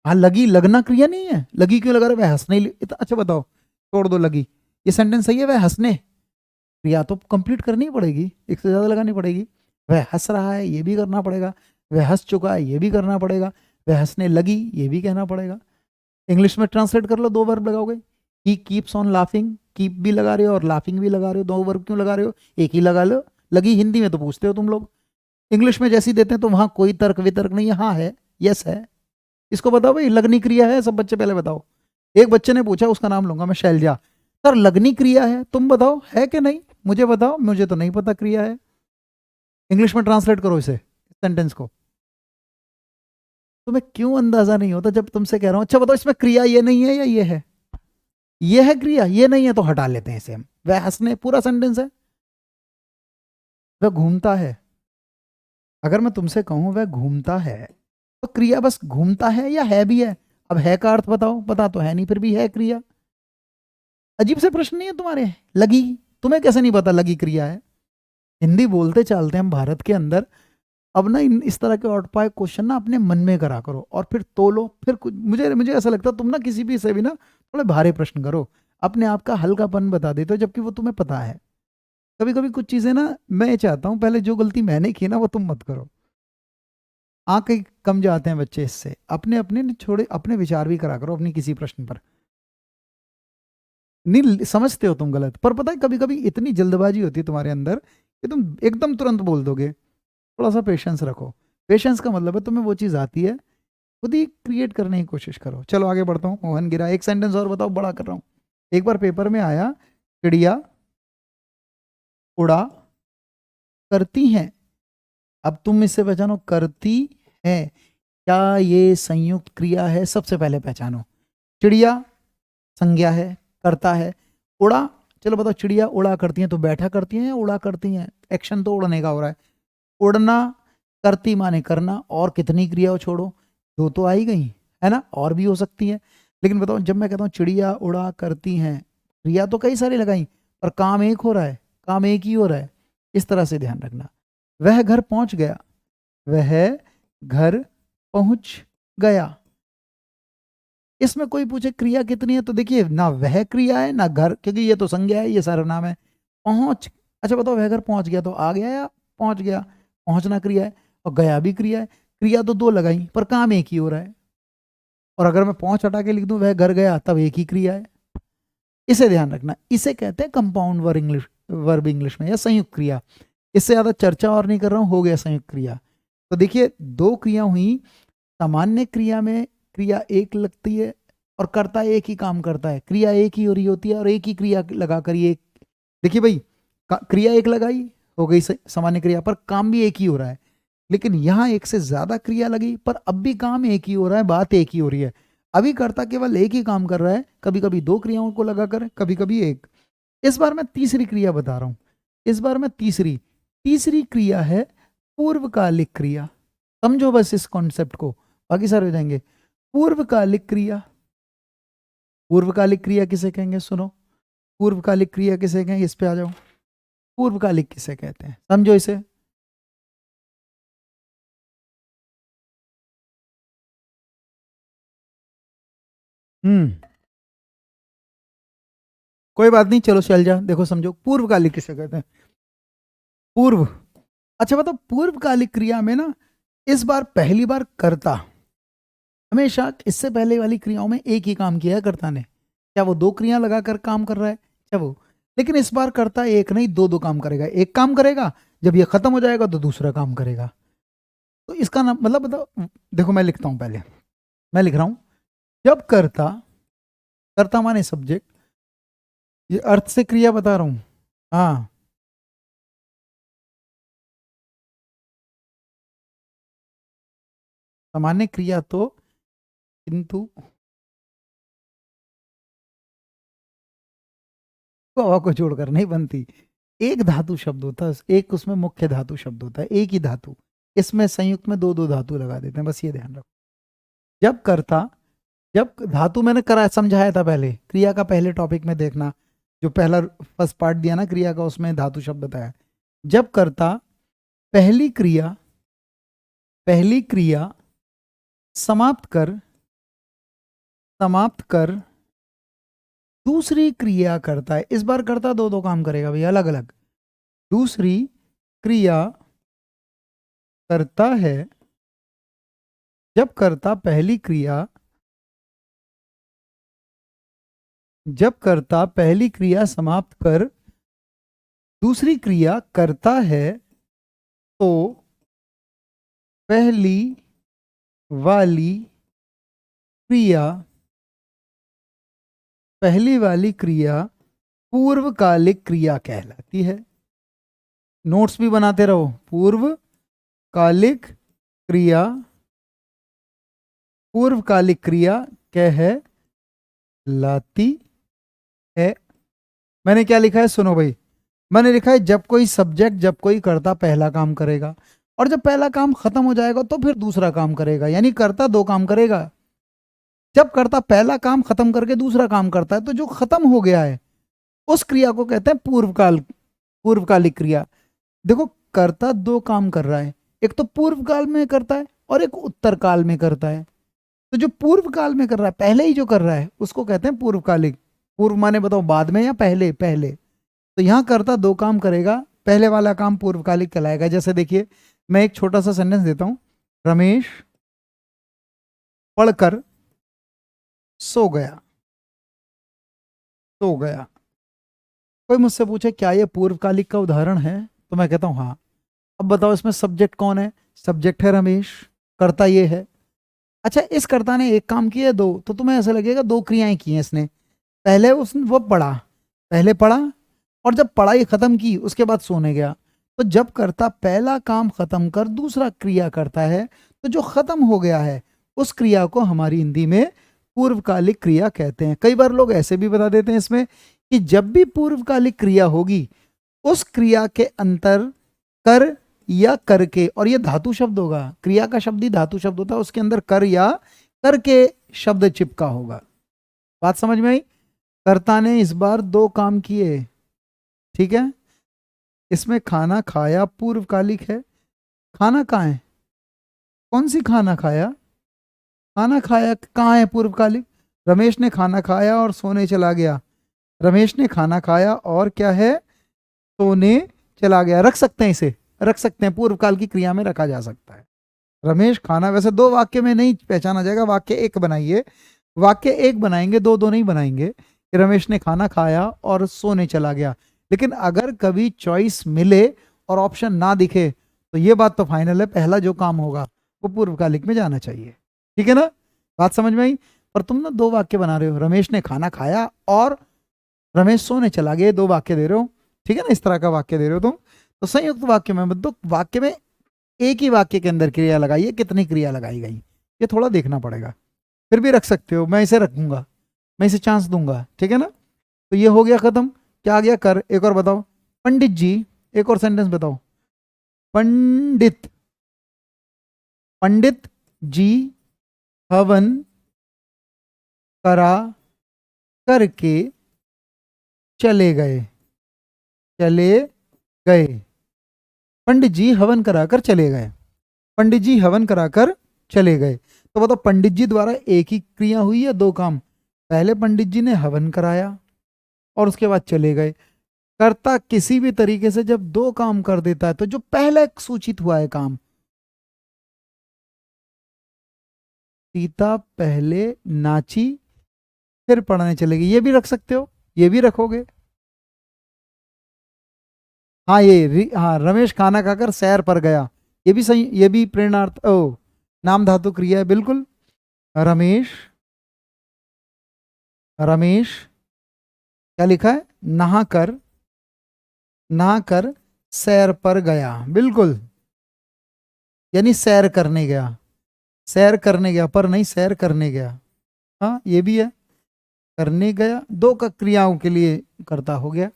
हाँ लगी, लगना क्रिया नहीं है, लगी क्यों लगा रहे, वह हंसने अच्छा बताओ, छोड़ दो लगी, ये सेंटेंस सही है, वह हंसने, क्रिया तो कंप्लीट करनी ही पड़ेगी, एक से ज्यादा लगानी पड़ेगी। वह हंस रहा है, ये भी करना पड़ेगा, वह हंस चुका है, ये भी करना पड़ेगा, वह हंसने लगी, ये भी कहना पड़ेगा। इंग्लिश में ट्रांसलेट कर लो, दो वर्ब लगाओगे, he keeps on laughing, keep भी लगा रहे हो और लाफिंग भी लगा रहे हो, दो वर्ब क्यों लगा रहे हो, एक ही लगा लो। लगी हिंदी में तो पूछते हो तुम लोग, इंग्लिश में जैसी देते हैं तो वहां कोई तर्क वितर्क नहीं है, हाँ है, यस है। इसको बताओ भाई, लगनी क्रिया है, सब बच्चे पहले बताओ। एक बच्चे ने पूछा, उसका नाम लूंगा मैं, शैलजा, सर लगनी क्रिया है, तुम बताओ है कि नहीं, मुझे बताओ, मुझे तो नहीं पता क्रिया है। इंग्लिश में ट्रांसलेट करो इसे, सेंटेंस को। तुम्हें क्यों अंदाजा नहीं होता जब तुमसे कह रहा हूं, अच्छा बताओ इसमें क्रिया ये नहीं है या ये है, ये है क्रिया, ये नहीं है तो हटा लेते हैं इसे हम। वह हंसने पूरा सेंटेंस है, वह घूमता है, अगर मैं तुमसे कहूं वह घूमता है, तो क्रिया बस घूमता है या है भी है, अब है का अर्थ बताओ, पता तो है नहीं फिर भी है क्रिया। अजीब से प्रश्न नहीं है तुम्हारे, लगी, तुम्हें कैसे नहीं पता लगी क्रिया है। हिंदी बोलते चलते हैं हम भारत के अंदर, अब ना इस तरह के आउटपाई क्वेश्चन ना अपने मन में करा करो और फिर तोलो, फिर कुछ मुझे मुझे ऐसा लगता है तुम ना किसी भी से भी ना थोड़े भारी प्रश्न करो, अपने आप का हल्कापन बता देते हो जबकि वो तुम्हें पता है। कभी कभी कुछ चीजें ना, मैं ये चाहता हूँ पहले जो गलती मैंने की ना वो तुम मत करो। आंखें कम जाते हैं बच्चे इससे, अपने अपने छोड़े, अपने विचार भी करा करो अपनी किसी प्रश्न पर। नहीं समझते हो तुम गलत, पर पता है कभी कभी इतनी जल्दबाजी होती है तुम्हारे अंदर कि तुम एकदम तुरंत बोल दोगे। थोड़ा सा पेशेंस रखो, पेशेंस का मतलब है तुम्हें वो चीज़ आती है, खुद ही क्रिएट करने की कोशिश करो। चलो आगे बढ़ता हूँ, मोहन गिरा, एक सेंटेंस और बताओ, बड़ा कर रहा हूँ। एक बार पेपर में आया, चिड़िया उड़ा करती हैं, अब तुम इससे पहचानो करती है, क्या ये संयुक्त क्रिया है, सबसे पहले पहचानो। चिड़िया संज्ञा है, करता है, उड़ा, चलो बताओ चिड़िया उड़ा करती हैं तो बैठा करती हैं या उड़ा करती हैं, एक्शन तो उड़ने का हो रहा है। उड़ना, करती माने करना, और कितनी क्रियाओं छोड़ो, दो तो आ ही गई है ना, और भी हो सकती है। लेकिन बताओ जब मैं कहता हूँ चिड़िया उड़ा करती हैं, क्रिया तो कई सारी लगाई पर काम एक हो रहा है, काम एक ही हो रहा है, इस तरह से ध्यान रखना। वह घर पहुंच गया, वह घर पहुंच गया, इसमें कोई पूछे क्रिया कितनी है तो देखिए ना वह क्रिया है ना घर, क्योंकि ये तो संज्ञा है, ये सर्वनाम है। पहुंच, अच्छा बताओ वह घर पहुंच गया तो आ गया या पहुंच गया, पहुंचना क्रिया है और गया भी क्रिया है, क्रिया तो दो लगाई पर काम एक ही हो रहा है। और अगर मैं पहुंच हटा के लिख दूं वह घर गया तब एक ही क्रिया है, इसे ध्यान रखना। इसे कहते हैं कंपाउंड वर्ब इंग्लिश में, या संयुक्त क्रिया। इससे ज्यादा चर्चा और नहीं कर रहा हूं, हो गया संयुक्त क्रिया। तो देखिए दो क्रिया हुई, सामान्य क्रिया में क्रिया एक लगती है और कर्ता एक ही काम करता है, क्रिया एक ही हो रही होती है और एक ही क्रिया लगाकर ये, देखिए भाई क्रिया एक लगाई हो गई सामान्य क्रिया, पर काम भी एक ही हो रहा है। लेकिन यहां एक से ज्यादा क्रिया लगी पर अब भी काम एक ही हो रहा है, बात एक ही हो रही है। अभी कर्ता केवल एक ही काम कर रहा है, कभी कभी दो क्रियाओं को लगाकर, कभी कभी एक। इस बार मैं तीसरी क्रिया बता रहा हूं, इस बार मैं तीसरी तीसरी क्रिया है पूर्वकालिक क्रिया। समझो बस इस कॉन्सेप्ट को, बाकी सारे हो जाएंगे। पूर्वकालिक क्रिया, पूर्वकालिक क्रिया किसे कहेंगे, सुनो, पूर्वकालिक क्रिया किसे कहेंगे, इस पे आ जाओ। पूर्वकालिक किसे कहते हैं समझो इसे। हम्म, कोई बात नहीं, चलो शैलजा देखो समझो, पूर्वकालिक किसे कहते हैं, पूर्व। अच्छा बताओ पूर्वकालिक क्रिया में ना, इस बार पहली बार कर्ता, हमेशा इससे पहले वाली क्रियाओं में एक ही काम किया है कर्ता ने, क्या वो दो क्रिया लगाकर काम कर रहा है, क्या वो, लेकिन इस बार कर्ता एक नहीं दो दो काम करेगा, एक काम करेगा जब ये खत्म हो जाएगा तो दूसरा काम करेगा। तो इसका नाम मतलब बताओ, देखो मैं लिखता हूं पहले, मैं लिख रहा हूं, जब कर्ता, कर्ता माने सब्जेक्ट, ये अर्थ से क्रिया बता रहा हूं, हाँ, सामान्य क्रिया तो, किंतु को हवा को छोड़कर नहीं बनती। एक धातु शब्द होता है, एक उसमें मुख्य धातु शब्द होता है, एक ही धातु, इसमें संयुक्त में दो दो धातु लगा देते हैं, बस ये ध्यान रखो। जब कर्ता जब धातु मैंने करा समझाया था पहले, क्रिया का पहले टॉपिक में देखना, जो पहला फर्स्ट पार्ट दिया ना क्रिया का, उसमें धातु शब्द बताया। जब कर्ता पहली क्रिया समाप्त कर दूसरी क्रिया करता है। इस बार कर्ता दो काम करेगा भैया, अलग अलग। दूसरी क्रिया करता है जब कर्ता पहली क्रिया समाप्त कर दूसरी क्रिया करता है तो पहली वाली क्रिया पूर्वकालिक क्रिया कहलाती है। नोट्स भी बनाते रहो। पूर्वकालिक क्रिया कहलाती है। मैंने क्या लिखा है सुनो भाई, मैंने लिखा है जब कोई कर्ता पहला काम करेगा और जब पहला काम खत्म हो जाएगा तो फिर दूसरा काम करेगा, यानी कर्ता दो काम करेगा। जब कर्ता पहला काम खत्म करके दूसरा काम करता है तो जो खत्म हो गया है उस क्रिया को कहते हैं पूर्वकालिक क्रिया। देखो कर्ता दो काम कर रहा है, एक तो पूर्व काल में करता है और एक उत्तर काल में करता है। तो जो पूर्व काल में कर रहा है, पहले ही जो कर रहा है, उसको कहते हैं पूर्वकालिक। पूर्व माने बताओ बाद में या पहले? तो यहां कर्ता दो काम करेगा, पहले वाला काम पूर्वकालिक कहलाएगा। जैसे देखिए मैं एक छोटा सा सेंटेंस देता हूं, रमेश पढ़कर सो गया। कोई मुझसे पूछे क्या ये पूर्वकालिक का उदाहरण है, तो मैं कहता हूं हाँ। अब बताओ इसमें सब्जेक्ट कौन है? सब्जेक्ट है रमेश, कर्ता ये है। अच्छा, इस कर्ता ने एक काम किया दो, तो तुम्हें ऐसा लगेगा दो क्रियाएं की हैं इसने। पहले वो पहले पढ़ा और जब पढ़ाई खत्म की उसके बाद सोने गया। तो जब कर्ता पहला काम खत्म कर दूसरा क्रिया करता है तो जो खत्म हो गया है उस क्रिया को हमारी हिंदी में पूर्वकालिक क्रिया कहते हैं। कई बार लोग ऐसे भी बता देते हैं इसमें कि जब भी पूर्वकालिक क्रिया होगी उस क्रिया के अंतर कर या करके, और ये धातु शब्द होगा, क्रिया का शब्द ही धातु शब्द होता है, उसके अंदर कर या करके शब्द चिपका होगा। बात समझ में आई? कर्ता ने इस बार दो काम किए, ठीक है। इसमें खाना खाया पूर्वकालिक है। खाना कहाँ है? कौन सी खाना खाया? खाना खाया कहाँ है पूर्वकालिक? रमेश ने खाना खाया और सोने चला गया। रमेश ने खाना खाया और क्या है? सोने चला गया। रख सकते हैं, इसे रख सकते हैं, पूर्वकाल की क्रिया में रखा जा सकता है। रमेश खाना, वैसे दो वाक्य में नहीं पहचाना जाएगा, वाक्य एक बनाइए, वाक्य एक बनाएंगे, दो नहीं बनाएंगे कि रमेश ने खाना खाया और सोने चला गया। लेकिन अगर कभी चॉइस मिले और ऑप्शन ना दिखे तो ये बात तो फाइनल है, पहला जो काम होगा वो पूर्वकालिक में जाना चाहिए। ठीक है ना? बात समझ में आई? पर तुम ना दो वाक्य बना रहे हो, रमेश ने खाना खाया और रमेश सोने चला गया, दो वाक्य दे रहे हो। ठीक है ना? इस तरह का वाक्य दे रहे हो तुम, तो संयुक्त वाक्य में दो वाक्य में एक ही वाक्य के अंदर क्रिया लगाई है, कितनी क्रिया लगाई गई ये थोड़ा देखना पड़ेगा। फिर भी रख सकते हो, मैं इसे रखूंगा, मैं इसे चांस दूंगा। ठीक है ना? तो ये हो गया खत्म। क्या आ गया? कर। एक और बताओ, पंडित जी, एक और सेंटेंस बताओ। पंडित जी हवन करा करके चले गए। पंडित जी हवन कराकर चले गए। पंडित जी हवन कराकर चले गए। तो बताओ पंडित जी द्वारा एक ही क्रिया हुई है, दो काम? पहले पंडित जी ने हवन कराया और उसके बाद चले गए। कर्ता किसी भी तरीके से जब दो काम कर देता है तो जो पहले सूचित हुआ है काम, सीता पहले नाची फिर पढ़ने चलेगी, ये भी रख सकते हो, ये भी रखोगे। हाँ हाँ, रमेश खाना खाकर सैर पर गया, ये भी सही, ये भी प्रेरणार्थ नाम धातु क्रिया है बिल्कुल। रमेश क्या लिखा है? नहाकर सैर पर गया, बिल्कुल, यानी सैर करने गया, पर नहीं सैर करने गया। हाँ ये भी है, करने गया, दो का क्रियाओं के लिए करता हो गया।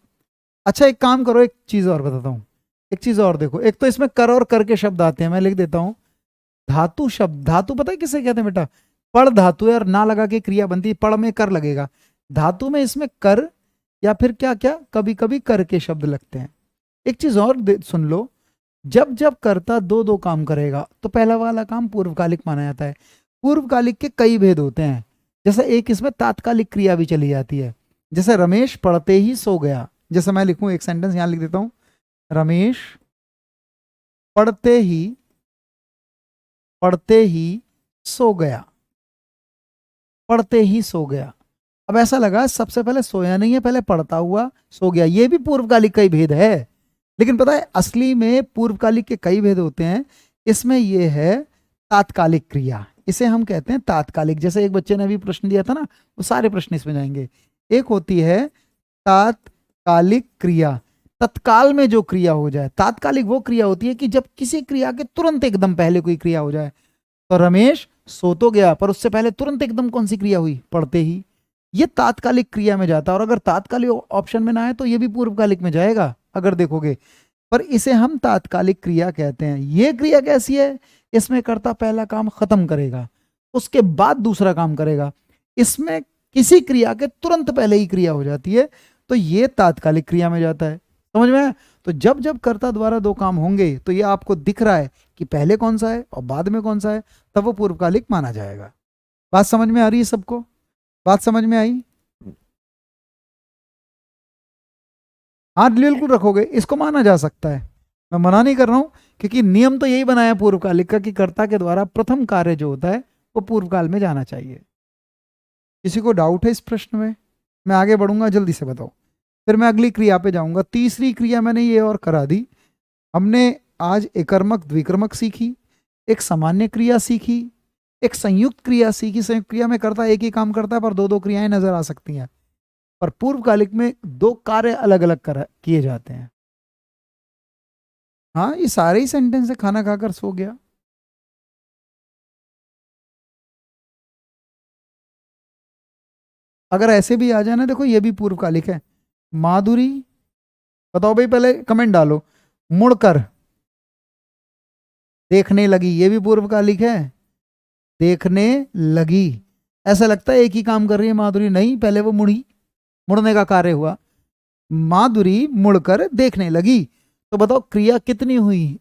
अच्छा एक काम करो, एक चीज और बताता हूँ, एक चीज और देखो। एक तो इसमें कर और कर के शब्द आते हैं, मैं लिख देता हूँ। धातु शब्द, धातु पता है किसे कहते हैं बेटा? पड़ धातु है और ना लगा के क्रिया बनती है, पड़ में कर लगेगा, धातु में इसमें कर या फिर क्या क्या कभी कभी कर के शब्द लगते हैं। एक चीज और सुन लो, जब जब कर्ता दो दो काम करेगा तो पहला वाला काम पूर्वकालिक माना जाता है। पूर्वकालिक के कई भेद होते हैं, जैसे एक इसमें तात्कालिक क्रिया भी चली जाती है, जैसे रमेश पढ़ते ही सो गया। जैसे मैं लिखूं एक सेंटेंस यहां लिख देता हूं, रमेश पढ़ते ही सो गया, पढ़ते ही सो गया। अब ऐसा लगा सबसे पहले सोया नहीं है, पहले पढ़ता हुआ सो गया, ये भी पूर्वकालिक का ही भेद है। लेकिन पता है असली में पूर्वकालिक के कई भेद होते हैं, इसमें ये है तात्कालिक क्रिया, इसे हम कहते हैं तात्कालिक। जैसे एक बच्चे ने अभी प्रश्न दिया था ना, वो सारे प्रश्न इसमें जाएंगे। एक होती है तात्कालिक क्रिया, तत्काल में जो क्रिया हो जाए। तात्कालिक वो क्रिया होती है कि जब किसी क्रिया के तुरंत एकदम पहले कोई क्रिया हो जाए। तो रमेश सो तो गया, पर उससे पहले तुरंत एकदम कौन सी क्रिया हुई, पढ़ते ही। ये तात्कालिक क्रिया में जाता है, और अगर तात्कालिक ऑप्शन में ना आए तो ये भी पूर्वकालिक में जाएगा अगर देखोगे, पर इसे हम तात्कालिक क्रिया कहते हैं। ये क्रिया कैसी है, इसमें कर्ता पहला काम खत्म करेगा, उसके बाद दूसरा काम करेगा। इसमें किसी क्रिया के तुरंत पहले ही क्रिया हो जाती है, तो ये तात्कालिक क्रिया में जाता है। समझ में आया? तो जब जब कर्ता द्वारा दो काम होंगे तो ये आपको दिख रहा है कि पहले कौन सा है और बाद में कौन सा है, तब वो पूर्वकालिक माना जाएगा। बात समझ में आ रही है सबको? बात समझ में आई? हाँ बिल्कुल रखोगे, इसको माना जा सकता है, मैं मना नहीं कर रहा हूं, क्योंकि नियम तो यही बनाया पूर्वकालिक का कि कर्ता के द्वारा प्रथम कार्य जो होता है वो पूर्वकाल में जाना चाहिए। किसी को डाउट है इस प्रश्न में? मैं आगे बढ़ूंगा, जल्दी से बताओ, फिर मैं अगली क्रिया पे जाऊंगा। तीसरी क्रिया मैंने ये और करा दी, हमने आज एकर्मक द्विकर्मक सीखी, एक सामान्य क्रिया सीखी, एक संयुक्त क्रिया सीखी। संयुक्त क्रिया में कर्ता एक ही काम करता है पर दो दो क्रियाएं नजर आ सकती हैं, पर पूर्वकालिक में दो कार्य अलग अलग किए जाते हैं। हाँ ये सारे ही सेंटेंस है, खाना खाकर सो गया। अगर ऐसे भी आ जाए ना, देखो ये भी पूर्वकालिक है। माधुरी, बताओ भाई, पहले कमेंट डालो। मुड़कर देखने लगी, ये भी पूर्वकालिक है। देखने लगी, ऐसा लगता है एक ही काम कर रही है माधुरी, नहीं, पहले वो मुड़ी, मुड़ने का कार्य हुआ। माधुरी मुड़कर देखने लगी, तो बताओ क्रिया कितनी हुई?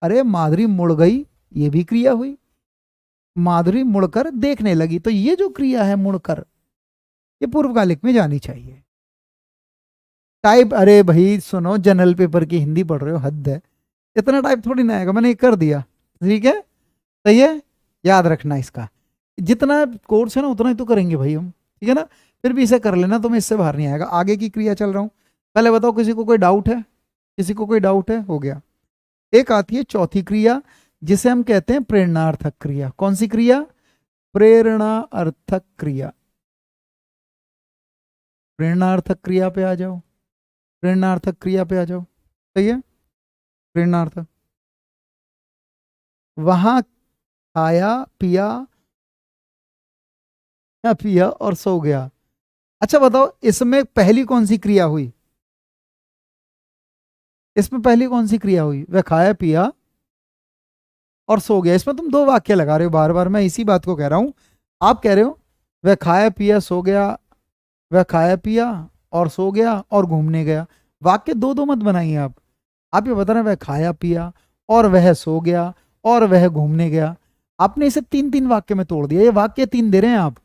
अरे माधुरी मुड़ गई, ये भी क्रिया हुई। माधुरी मुड़कर देखने लगी, तो ये जो क्रिया है मुड़कर, ये पूर्वकालिक में जानी चाहिए। टाइप, अरे भाई सुनो, जनरल पेपर की हिंदी पढ़ रहे हो, हद है, इतना टाइप थोड़ी ना आएगा, मैंने कर दिया, ठीक है, सही है, याद रखना इसका। जितना कोर्स है ना उतना ही तो करेंगे भाई हम, ठीक है ना, फिर भी इसे कर लेना, तो मैं इससे बाहर नहीं आएगा। आगे की क्रिया चल रहा हूँ, पहले बताओ किसी को कोई डाउट है? किसी को कोई डाउट है? हो गया। एक आती है चौथी क्रिया, जिसे हम कहते हैं प्रेरणार्थक क्रिया। कौन सी क्रिया? प्रेरणार्थक क्रिया। प्रेरणार्थक क्रिया पे आ जाओ, प्रेरणार्थक क्रिया पे आ जाओ, सही है, प्रेरणार्थक। वहां खाया पिया, या पिया और सो गया। अच्छा बताओ, इसमें पहली कौन सी क्रिया हुई? इसमें पहली कौन सी क्रिया हुई? वह खाया पिया और सो गया। इसमें तुम दो वाक्य लगा रहे हो बार बार, मैं इसी बात को कह रहा हूं। आप कह रहे हो वह खाया पिया सो गया, वह खाया पिया और सो गया और घूमने गया। वाक्य दो दो मत बनाइए आप ये बता रहे हैं वह खाया पिया और वह सो गया और वह घूमने गया। आपने इसे तीन तीन वाक्य में तोड़ दिया, ये वाक्य तीन दे रहे हैं आप।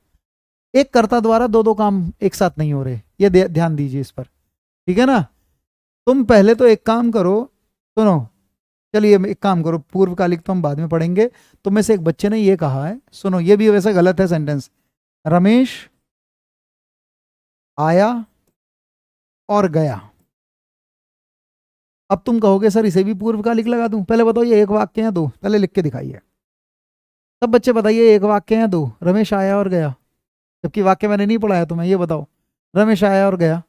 एक कर्ता द्वारा दो दो काम एक साथ नहीं हो रहे, ये ध्यान दीजिए इस पर, ठीक है ना। तुम पहले तो एक काम करो, सुनो, चलिए एक काम करो, पूर्वकालिक तो हम बाद में पढ़ेंगे। तो में से एक बच्चे ने ये कहा है, सुनो, ये भी वैसे गलत है सेंटेंस। रमेश आया और गया। अब तुम कहोगे सर इसे भी पूर्वकालिक लगा दूं, पहले बताओ ये एक वाक्य है दो, पहले लिख के दिखाइए। सब बच्चे बताइए एक वाक्य है दो, रमेश आया और गया, जबकि वाक्य मैंने नहीं पढ़ाया, तुम्हें ये बताओ, रमेश आया और गया,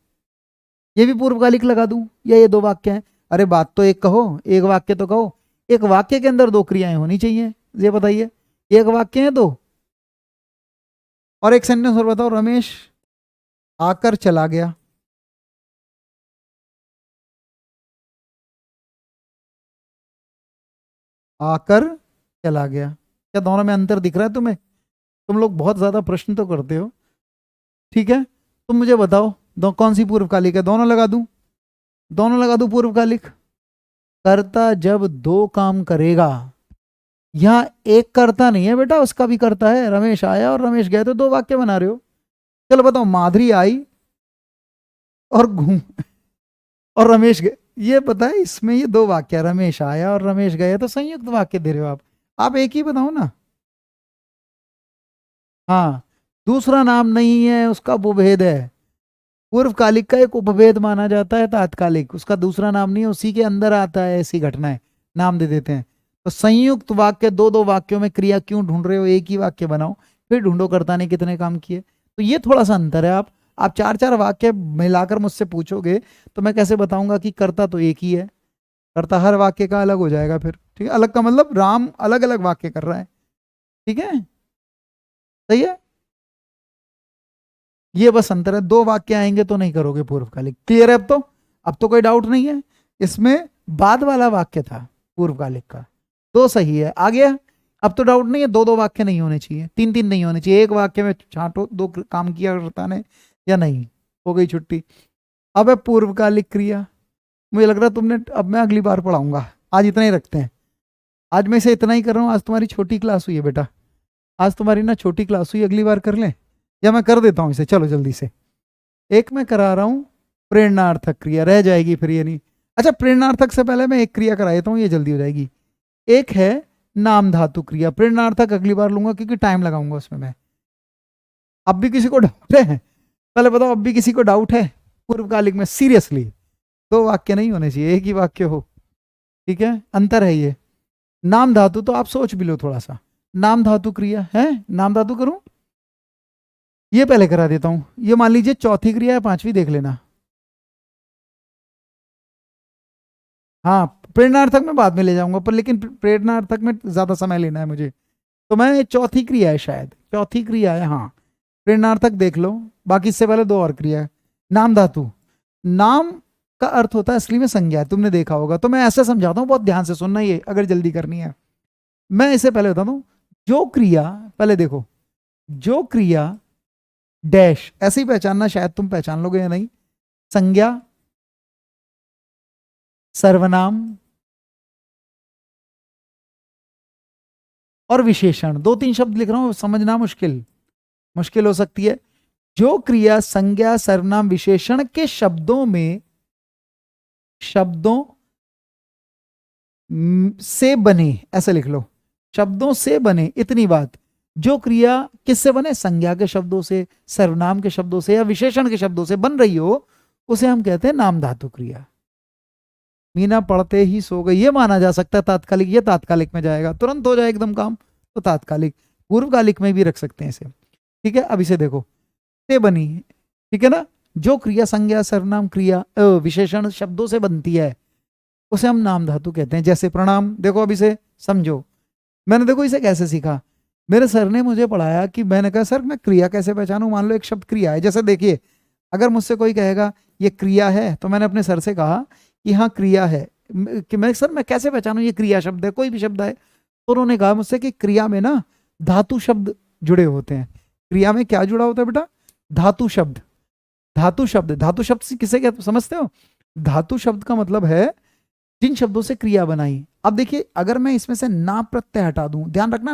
ये भी पूर्वकालिक लगा दूं या ये दो वाक्य हैं? अरे बात तो एक कहो, एक वाक्य तो कहो, एक वाक्य के अंदर दो क्रियाएं होनी चाहिए, ये बताइए, एक वाक्य है दो। और एक सेंटेंस और बताओ, रमेश आकर चला गया। आकर चला गया, क्या दोनों में अंतर दिख रहा है तुम्हें? तुम लोग बहुत ज्यादा प्रश्न तो करते हो, ठीक है। तुम मुझे बताओ कौन सी पूर्वकालिक है? दोनों लगा दूं? दोनों लगा दूं पूर्वकालिक? कर्ता जब दो काम करेगा, यहाँ एक करता नहीं है बेटा, उसका भी करता है। रमेश आया और रमेश गए, तो दो वाक्य बना रहे हो। चलो बताओ, माधुरी आई और घूम और रमेश गए, ये पता है इसमें ये दो वाक्य, रमेश आया और रमेश गए, तो संयुक्त वाक्य दे रहे हो आप एक ही बताओ ना। हाँ, दूसरा नाम नहीं है, उसका उपभेद है। पूर्वकालिक का एक उपभेद माना जाता है तात्कालिक, उसका दूसरा नाम नहीं है, उसी के अंदर आता है, ऐसी घटना है, नाम दे देते हैं। तो संयुक्त वाक्य, दो दो वाक्यों में क्रिया क्यों ढूंढ रहे हो? एक ही वाक्य बनाओ, फिर ढूंढो कर्ता ने कितने काम किए। तो ये थोड़ा सा अंतर है। आप चार चार वाक्य मिलाकर मुझसे पूछोगे तो मैं कैसे बताऊंगा कि कर्ता तो एक ही है? कर्ता हर वाक्य का अलग हो जाएगा फिर, ठीक है। अलग का मतलब राम अलग अलग वाक्य कर रहा है, ठीक है, सही है। ये बस अंतर है, दो वाक्य आएंगे तो नहीं करोगे पूर्वकालिक। क्लियर है अब तो कोई डाउट नहीं है इसमें। बाद वाला वाक्य था पूर्वकालिक का, दो सही है, आ गया। अब तो डाउट नहीं है, दो दो वाक्य नहीं होने चाहिए, तीन तीन नहीं होने चाहिए, एक वाक्य में छांटो दो काम किया करता ने या नहीं, हो गई छुट्टी। अब है पूर्वकालिक क्रिया। मुझे लग रहा है तुमने, अब मैं अगली बार पढ़ाऊंगा, आज इतना ही रखते हैं। आज मैं इसे इतना ही कर रहा हूँ, आज तुम्हारी छोटी क्लास हुई है बेटा, आज तुम्हारी ना छोटी क्लास हुई, अगली बार कर लें या मैं कर देता हूँ इसे? चलो जल्दी से, एक मैं करा रहा हूँ प्रेरणार्थक क्रिया, रह जाएगी फिर ये नहीं। अच्छा, प्रेरणार्थक से पहले मैं एक क्रिया करा देता हूँ, ये जल्दी हो जाएगी। एक है नाम धातु क्रिया, प्रेरणार्थक अगली बार लूंगा क्योंकि टाइम लगाऊंगा उसमें मैं। अब भी किसी को डाउट है? पहले बताओ, अब भी किसी को डाउट है पूर्वकालिक में? सीरियसली, दो वाक्य नहीं होने चाहिए, एक ही वाक्य हो, ठीक है, अंतर है ये। नाम धातु तो आप सोच भी लो थोड़ा सा, नाम धातु क्रिया है, नाम धातु करूं? ये पहले करा देता हूं, ये मान लीजिए चौथी क्रिया है, पांचवी देख लेना। हाँ, प्रेरणार्थक में बाद में ले जाऊंगा, पर लेकिन प्रेरणार्थक में ज्यादा समय लेना है मुझे, तो मैं चौथी क्रिया है, शायद चौथी क्रिया है, हाँ। प्रेरणार्थक देख लो, बाकी इससे पहले दो और क्रिया है। नाम धातु, नाम का अर्थ होता है असली में संज्ञा, तुमने देखा होगा, तो मैं ऐसे समझाता हूँ, बहुत ध्यान से सुनना ये, अगर जल्दी करनी है। मैं इसे पहले बताता हूँ, जो क्रिया, पहले देखो, जो क्रिया डैश, ऐसे ही पहचानना, शायद तुम पहचान लोगे या नहीं। संज्ञा, सर्वनाम और विशेषण, दो तीन शब्द लिख रहा हूं, समझना मुश्किल मुश्किल हो सकती है। जो क्रिया संज्ञा सर्वनाम विशेषण के शब्दों से बने, ऐसे लिख लो, शब्दों से बने, इतनी बात। जो क्रिया किससे बने? संज्ञा के शब्दों से, सर्वनाम के शब्दों से या विशेषण के शब्दों से बन रही हो, उसे हम कहते हैं नाम धातु क्रिया। मीना पढ़ते ही सो गई, ये माना जा सकता है तात्कालिक, ये तात्कालिक में जाएगा, तुरंत हो जाए एकदम काम, तो तात्कालिक। पूर्वकालिक में भी रख सकते हैं इसे, ठीक है। अब इसे देखो, से बनी, ठीक है ना। जो क्रिया संज्ञा सर्वनाम क्रिया विशेषण शब्दों से बनती है, उसे हम नाम धातु कहते हैं। जैसे प्रणाम, देखो अब इसे समझो, मैंने देखो इसे कैसे सीखा। मेरे सर ने मुझे पढ़ाया कि मैंने कहा सर मैं क्रिया कैसे पहचानूं, मान लो एक शब्द क्रिया है, जैसे देखिए, अगर मुझसे कोई कहेगा ये क्रिया है, तो मैंने अपने सर से कहा कि हाँ क्रिया है, कि मैं सर मैं कैसे पहचानूं ये क्रिया शब्द है, कोई भी शब्द है। तो उन्होंने कहा मुझसे कि क्रिया में ना धातु शब्द जुड़े होते हैं। क्रिया में क्या जुड़ा होता है बेटा? धातु शब्द। धातु शब्द, धातु शब्द से किसे क्या समझते हो? धातु शब्द का मतलब है जिन शब्दों से क्रिया बनाई। अब देखिए, अगर मैं इसमें से ना प्रत्यय हटा दूं, ध्यान रखना,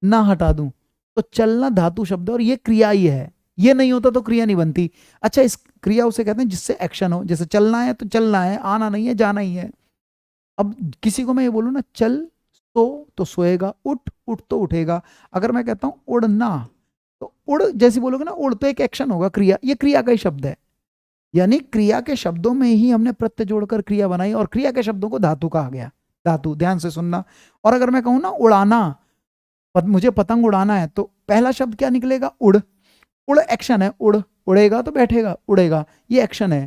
ना हटा दूं, तो चलना धातु शब्द और ये क्रिया ही है, ये नहीं होता तो क्रिया नहीं बनती। अच्छा, इस क्रिया उसे कहते हैं जिससे एक्शन हो, जैसे चलना है तो चलना है, आना नहीं है, जाना ही है। अब किसी को मैं ये बोलूं ना, चल तो सोएगा, उठ तो उठेगा। अगर मैं कहता हूं उड़ना, तो उड़ जैसे बोलोगे ना, उड़ तो एक एक्शन होगा, क्रिया, ये क्रिया का ही शब्द है। यानी क्रिया के शब्दों में ही हमने प्रत्यय जोड़कर क्रिया बनाई, और क्रिया के शब्दों को धातु कहा गया। धातु, ध्यान से सुनना। और अगर मैं कहूं ना उड़ाना, मुझे पतंग उड़ाना है, तो पहला शब्द क्या निकलेगा? उड़। उड़ एक्शन है, उड़ेगा तो बैठेगा, उड़ेगा, ये एक्शन है।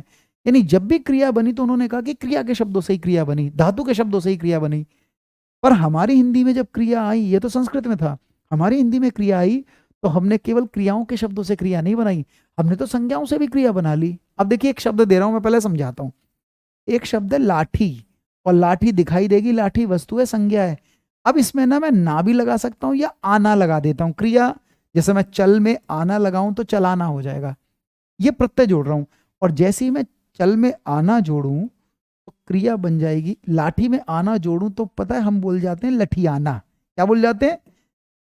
यानी जब भी क्रिया बनी तो उन्होंने कहा कि क्रिया के शब्दों से ही क्रिया बनी, धातु के शब्दों से ही क्रिया बनी। पर हमारी हिंदी में जब क्रिया आई, ये तो संस्कृत में था, हमारी हिंदी में क्रिया आई तो हमने केवल क्रियाओं के शब्दों से क्रिया नहीं बनाई, हमने तो संज्ञाओं से भी क्रिया बना ली। अब देखिए, एक शब्द दे रहा हूं मैं, पहले समझाता हूं। एक शब्द है लाठी, और लाठी दिखाई देगी, लाठी वस्तु है, संज्ञा है। अब इसमें ना मैं ना भी लगा सकता हूं या आना लगा देता हूं। क्रिया जैसे मैं चल में आना लगाऊं तो चलाना हो जाएगा, ये प्रत्यय जोड़ रहा हूं। और जैसे ही मैं चल में आना जोड़ूं तो क्रिया बन जाएगी। लाठी में आना जोड़ूं तो पता है हम बोल जाते हैं लठियाना। क्या बोल जाते हैं?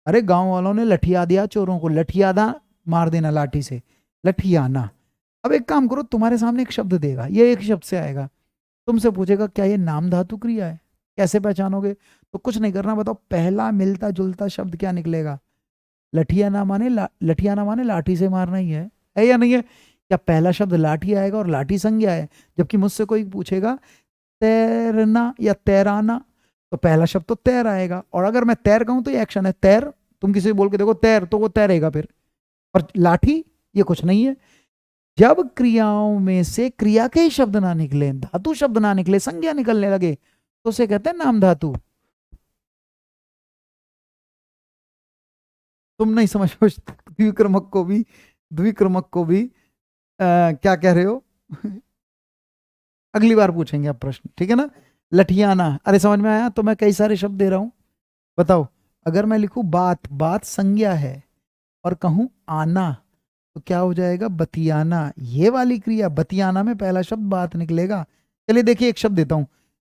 अरे गांव वालों ने लठिया दिया चोरों को, लठियाना मार देना लाठी से, लठियाना। अब एक काम करो, तुम्हारे सामने एक शब्द देगा, ये एक शब्द से आएगा, तुमसे पूछेगा क्या ये नाम धातु क्रिया है, कैसे पहचानोगे? तो कुछ नहीं करना, बताओ पहला मिलता जुलता शब्द क्या निकलेगा? लठियाना माने लठियाना माने लाठी से मारना ही है या नहीं है? क्या पहला शब्द लाठी आएगा और लाठी संज्ञा है? जबकि मुझसे कोई पूछेगा तैरना या तैराना तो पहला शब्द तो तैर आएगा, और अगर मैं तैर कहूं तो ये एक्शन है तैर। तुम किसी को बोल के देखो तैर तो वो तैरेगा फिर। और लाठी ये कुछ नहीं है। जब क्रियाओं में से क्रिया के ही शब्द ना निकले, धातु शब्द ना निकले, संज्ञा निकलने लगे तो उसे कहते हैं नाम धातु। तुम नहीं समझ द्विक्रमक को भी, द्विक्रमक को भी क्या कह रहे हो? अगली बार पूछेंगे आप प्रश्न, ठीक है ना? लठियाना, अरे समझ में आया? तो मैं कई सारे शब्द दे रहा हूं, बताओ। अगर मैं लिखूं बात, बात संज्ञा है, और कहूं आना तो क्या हो जाएगा? बतियाना। ये वाली क्रिया बतियाना में पहला शब्द बात निकलेगा। चलिए देखिए एक शब्द देता हूं।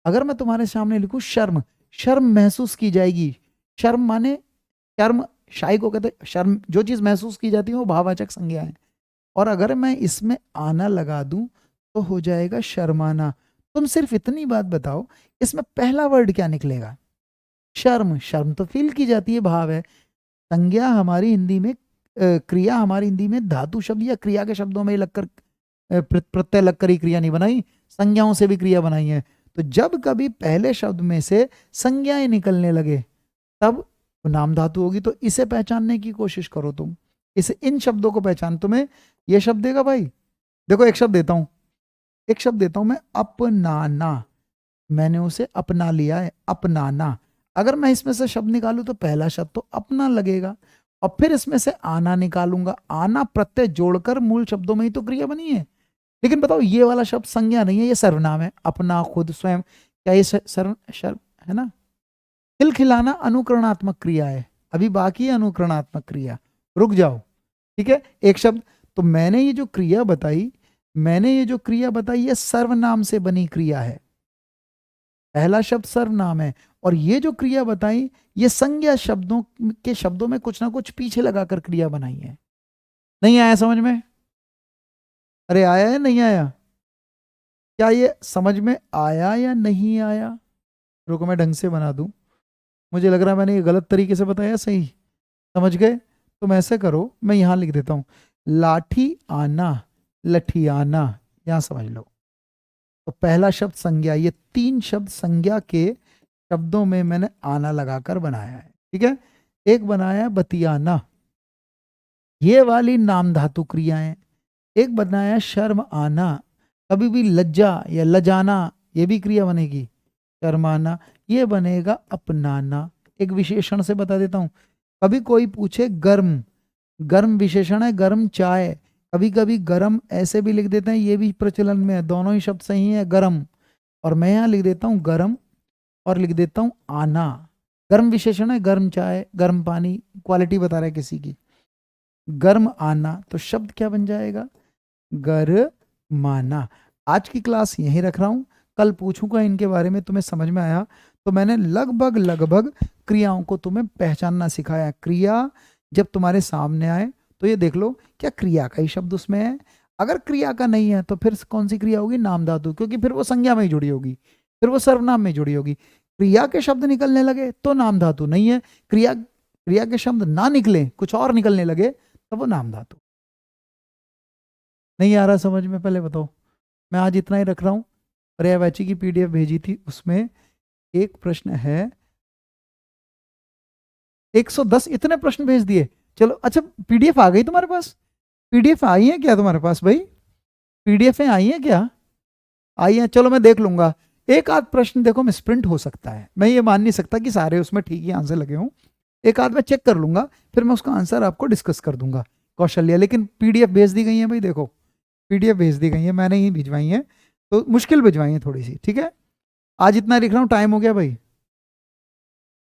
अगर मैं तुम्हारे सामने लिखूं शर्म, शर्म महसूस की जाएगी। शर्म माने शर्म, शाई को कहते हैं शर्म, जो चीज महसूस की जाती है वो भाववाचक संज्ञा है। और अगर मैं इसमें आना लगा दूं तो हो जाएगा शर्माना। तुम सिर्फ इतनी बात बताओ, इसमें पहला वर्ड क्या निकलेगा? शर्म। शर्म तो फील की जाती है, भाव है। संज्ञा हमारी हिंदी में क्रिया हमारी हिंदी में धातु शब्द या क्रिया के शब्दों में लगकर प्रत्यय लगकर ही क्रिया नहीं बनाई, संज्ञाओं से भी क्रिया बनाई है। तो जब कभी पहले शब्द में से संज्ञाएं निकलने लगे तब नाम धातु होगी। तो इसे पहचानने की कोशिश करो तुम, इसे, इन शब्दों को पहचान। तुम्हें ये शब्द देगा भाई, देखो एक शब्द देता हूं, एक शब्द देता हूं मैं, अपनाना। मैंने उसे अपना लिया है, अपनाना। अगर मैं इसमें से शब्द निकालूं तो पहला शब्द तो अपना लगेगा, और फिर इसमें से आना निकालूंगा। आना प्रत्यय जोड़कर मूल शब्दों में ही तो क्रिया बनी है। लेकिन बताओ ये वाला शब्द संज्ञा नहीं है, ये सर्वनाम है। अपना, खुद, स्वयं, क्या ये सर्व है ना? खिलखिलाना अनुकरणात्मक क्रिया है, अभी बाकी है अनुकरणात्मक क्रिया, रुक जाओ। ठीक है, एक शब्द। तो मैंने ये जो क्रिया बताई, मैंने ये जो क्रिया बताई, ये सर्वनाम से बनी क्रिया है। पहला शब्द सर्वनाम है, और ये जो क्रिया बताई ये संज्ञा शब्दों के शब्दों में कुछ ना कुछ पीछे लगाकर क्रिया बनाई है। नहीं आया समझ में? अरे आया है नहीं आया? क्या ये समझ में आया या नहीं आया? रुको मैं ढंग से बना दूं, मुझे लग रहा है मैंने ये गलत तरीके से बताया, सही समझ गए? तुम ऐसे करो, मैं यहां लिख देता हूं, लाठी आना, लठियाना, यहां समझ लो। तो पहला शब्द संज्ञा, ये तीन शब्द संज्ञा के शब्दों में मैंने आना लगाकर बनाया है। ठीक है, एक बनाया बतियाना, ये वाली नाम धातु क्रियाएं। एक बनाया शर्म आना, कभी भी लज्जा या लजाना, ये भी क्रिया बनेगी। शर्माना, ये बनेगा अपनाना। एक विशेषण से बता देता हूं, कभी कोई पूछे गर्म, गर्म विशेषण है, गर्म चाय। कभी कभी गर्म ऐसे भी लिख देते हैं, ये भी प्रचलन में है, दोनों ही शब्द सही है, गर्म। और मैं यहाँ लिख देता हूँ गर्म, और लिख देता हूँ आना। गर्म विशेषण है, गर्म चाय, गर्म पानी, क्वालिटी बता रहा है किसी की। गर्म आना, तो शब्द क्या बन जाएगा? गरमाना। आज की क्लास यहीं रख रहा हूं, कल पूछूंगा इनके बारे में, तुम्हें समझ में आया? तो मैंने लगभग लगभग क्रियाओं को तुम्हें पहचानना सिखाया। क्रिया जब तुम्हारे सामने आए तो ये देख लो क्या क्रिया का ही शब्द उसमें है। अगर क्रिया का नहीं है तो फिर कौन सी क्रिया होगी? नाम धातु, क्योंकि फिर वो संज्ञा में ही जुड़ी होगी, फिर वो सर्वनाम में जुड़ी होगी। क्रिया के शब्द निकलने लगे तो नाम धातु नहीं है, क्रिया क्रिया के शब्द ना निकले, कुछ और निकलने लगे तो वो नाम धातु। नहीं आ रहा समझ में? पहले बताओ। मैं आज इतना ही रख रहा हूँ। पर्यायवाची की पीडीएफ भेजी थी, उसमें एक प्रश्न है, 110 इतने प्रश्न भेज दिए। चलो अच्छा, पीडीएफ आ गई तुम्हारे पास? पीडीएफ आई है क्या तुम्हारे पास भाई? पीडीएफ आई है क्या? आई है, चलो मैं देख लूंगा। एक आध प्रश्न देखो मिस प्रिंट हो सकता है, मैं ये मान नहीं सकता कि सारे उसमें ठीक ही आंसर लगे हों। एक आध मैं चेक कर लूंगा, फिर मैं उसका आंसर आपको डिस्कस कर दूंगा कौशल्या। लेकिन पीडीएफ भेज दी गई है भाई, देखो पीडीएफ भेज दी गई है, मैंने ही भिजवाई है, तो मुश्किल भिजवाई है थोड़ी सी। ठीक है, आज इतना लिख रहा हूँ, टाइम हो गया भाई।